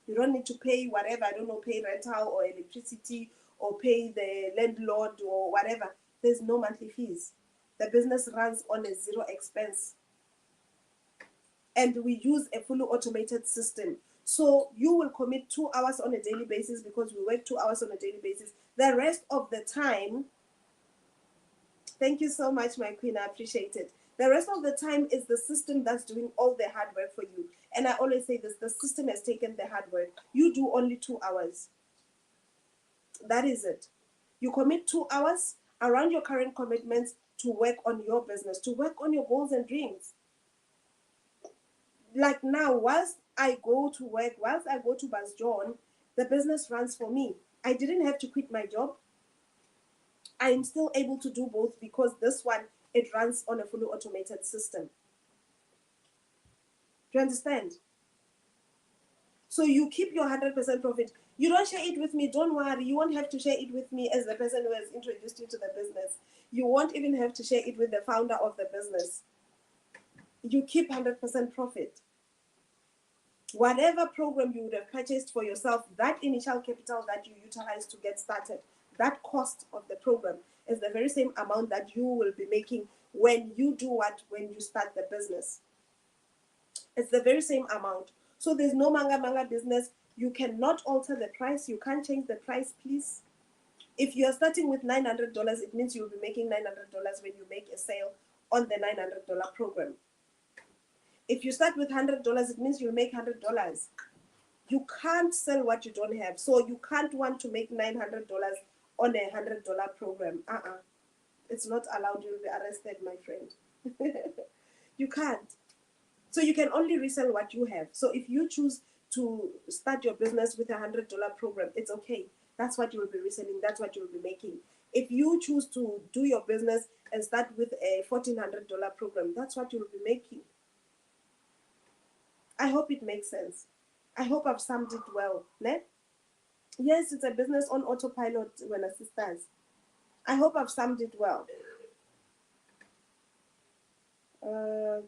You don't need to pay whatever, I don't know, pay rental or electricity or pay the landlord or whatever. There's no monthly fees. The business runs on a zero expense. And we use a fully automated system. So you will commit 2 hours on a daily basis, because we work 2 hours on a daily basis. The rest of the time, thank you so much, my queen, I appreciate it. The rest of the time is the system that's doing all the hard work for you. And I always say this, the system has taken the hard work. You do only 2 hours. That is it. You commit 2 hours around your current commitments to work on your business, to work on your goals and dreams. Like now, whilst I go to work, whilst I go to Bas John, the business runs for me. I didn't have to quit my job. I am still able to do both, because this one, it runs on a fully automated system. Do you understand? So you keep your 100% profit. You don't share it with me, don't worry. You won't have to share it with me as the person who has introduced you to the business. You won't even have to share it with the founder of the business. You keep 100% profit. Whatever program you would have purchased for yourself, that initial capital that you utilize to get started, that cost of the program is the very same amount that you will be making when you do what? When you start the business. It's the very same amount. So there's no manga business. You cannot alter the price. You can't change the price, please. If you're starting with $900, it means you'll be making $900 when you make a sale on the $900 program. If you start with $100, it means you'll make $100. You can't sell what you don't have. So you can't want to make $900 on a $100 program. It's not allowed. You'll be arrested, my friend. You can't. So you can only resell what you have. So if you choose to start your business with a $100 program, it's okay. That's what you will be reselling. That's what you will be making. If you choose to do your business and start with a $1,400 program, that's what you will be making. I hope it makes sense. I hope I've summed it well. Ne? Yes, it's a business on autopilot when assistants. I hope I've summed it well.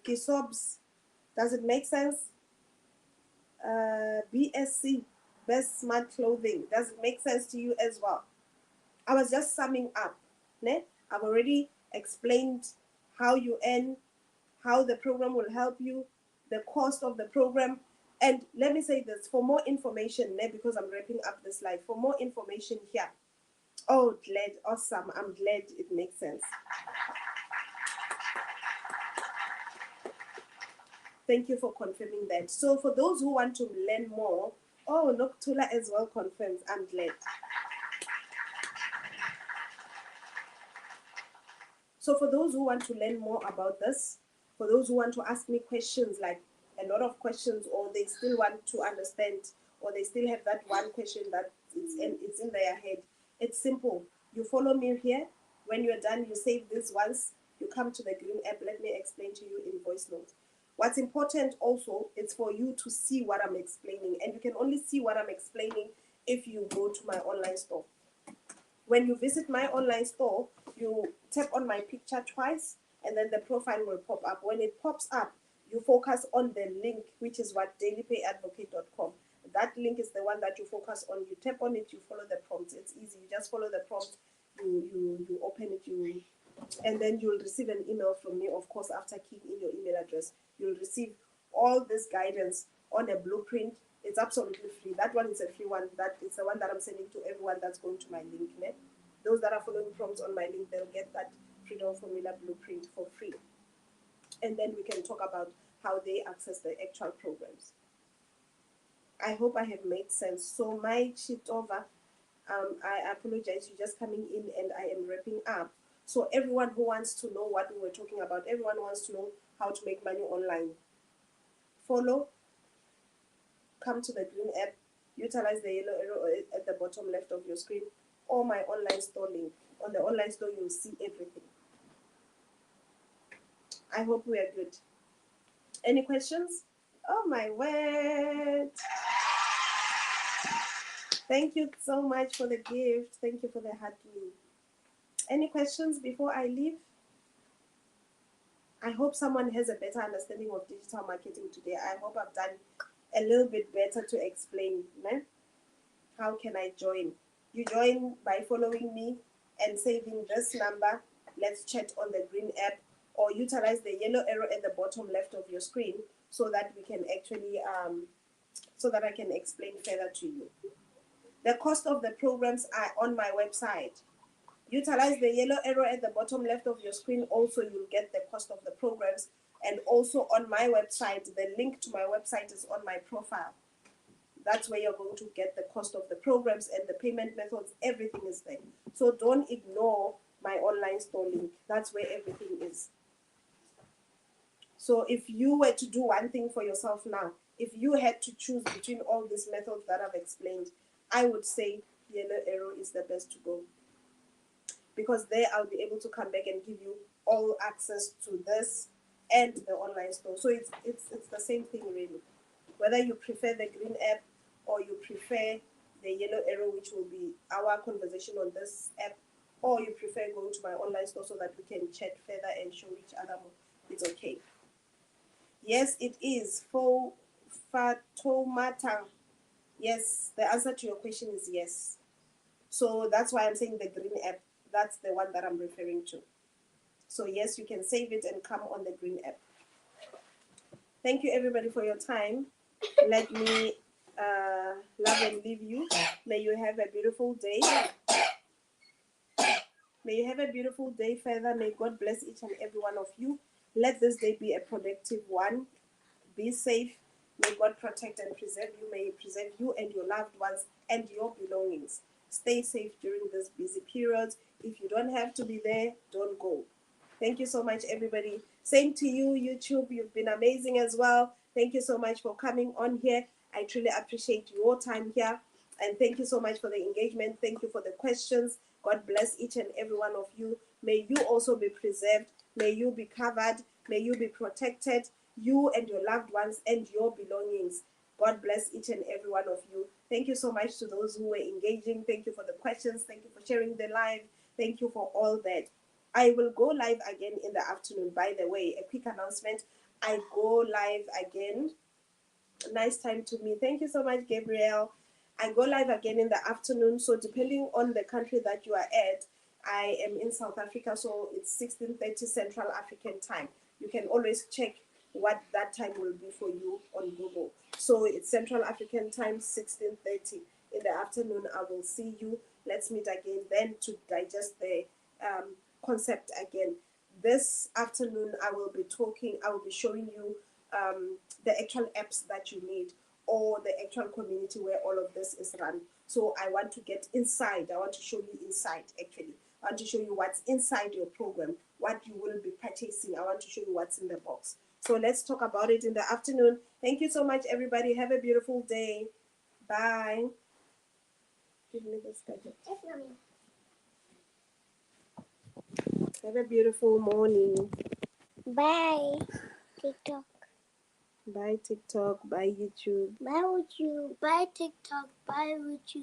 Kisobs, does it make sense? BSC, Best Smart Clothing, does it make sense to you as well? I was just summing up. Ne? I've already explained how you earn, how the program will help you, the cost of the program. And let me say this, for more information, ne, because I'm wrapping up this slide, for more information here. Oh, glad, awesome. I'm glad it makes sense. Thank you for confirming that. So for those who want to learn more, oh, Noktula as well confirms. I'm glad. So for those who want to learn more about this, for those who want to ask me questions, like a lot of questions, or they still want to understand, or they still have that one question that it's in their head, it's simple. You follow me here. When you're done, you save this once. You come to the green app. Let me explain to you in voice notes. What's important also is for you to see what I'm explaining. And you can only see what I'm explaining if you go to my online store. When you visit my online store, you tap on my picture twice, and then the profile will pop up. When it pops up, you focus on the link, which is what dailypayadvocate.com. That link is the one that you focus on. You tap on it, you follow the prompts. It's easy. You just follow the prompt, you open it, and then you'll receive an email from me, of course, after keying in your email address. You'll receive all this guidance on a blueprint. It's absolutely free. That one is a free one. That is the one that I'm sending to everyone that's going to my link. Ne? Those that are following prompts on my link, they'll get that Freedom Formula blueprint for free. And then we can talk about how they access the actual programs. I hope I have made sense. So my shift over, I apologize, you're just coming in and I am wrapping up. So everyone who wants to know what we were talking about, everyone wants to know how to make money online, follow, come to the green app, utilize the yellow arrow at the bottom left of your screen, or my online store link. On the online store, you'll see everything. I hope we are good. Any questions? Oh my word. Thank you so much for the gift. Thank you for the hugging. Any questions before I leave? I hope someone has a better understanding of digital marketing today. I hope I've done a little bit better to explain. Ne? How can I join? You join by following me and saving this number. Let's chat on the green app, or utilize the yellow arrow at the bottom left of your screen so that we can actually, so that I can explain further to you. The cost of the programs are on my website. Utilize the yellow arrow at the bottom left of your screen. Also, you'll get the cost of the programs. And also on my website, the link to my website is on my profile. That's where you're going to get the cost of the programs and the payment methods. Everything is there. So don't ignore my online store link. That's where everything is. So if you were to do one thing for yourself now, if you had to choose between all these methods that I've explained, I would say yellow arrow is the best to go. Because there I'll be able to come back and give you all access to this and the online store. So it's the same thing really. Whether you prefer the green app or you prefer the yellow arrow, which will be our conversation on this app, or you prefer going to my online store so that we can chat further and show each other more, it's okay. Yes, it is. For Fatomata. Yes, the answer to your question is yes. So that's why I'm saying the green app. That's the one that I'm referring to. So yes, you can save it and come on the green app. Thank you everybody for your time. Let me love and leave you. May you have a beautiful day. May you have a beautiful day further. May God bless each and every one of you. Let this day be a productive one. Be safe. May God protect and preserve you. May He preserve you and your loved ones and your belongings. Stay safe during this busy period. If you don't have to be there, don't go. Thank you so much, everybody. Same to you, YouTube. You've been amazing as well. Thank you so much for coming on here. I truly appreciate your time here. And thank you so much for the engagement. Thank you for the questions. God bless each and every one of you. May you also be preserved. May you be covered. May you be protected. You and your loved ones and your belongings. God bless each and every one of you. Thank you so much to those who were engaging. Thank you for the questions. Thank you for sharing the live. Thank you for all that. I will go live again in the afternoon. By the way, a quick announcement. I go live again. Nice time to me. Thank you so much, Gabriel. I go live again in the afternoon. So depending on the country that you are at, I am in South Africa, so it's 16:30 Central African time. You can always check what that time will be for you on Google. So it's Central African time, 16:30 in the afternoon. I will see you. Let's meet again then to digest the concept again. This afternoon, I will be showing you the actual apps that you need, or the actual community where all of this is run. So I want to get inside. I want to show you inside, actually. I want to show you what's inside your program, what you will be purchasing. I want to show you what's in the box. So let's talk about it in the afternoon. Thank you so much, everybody. Have a beautiful day. Bye. Give me this gadget. Have a beautiful morning. Bye, TikTok. Bye, TikTok. Bye, YouTube. Bye, YouTube. Bye, TikTok. Bye, YouTube.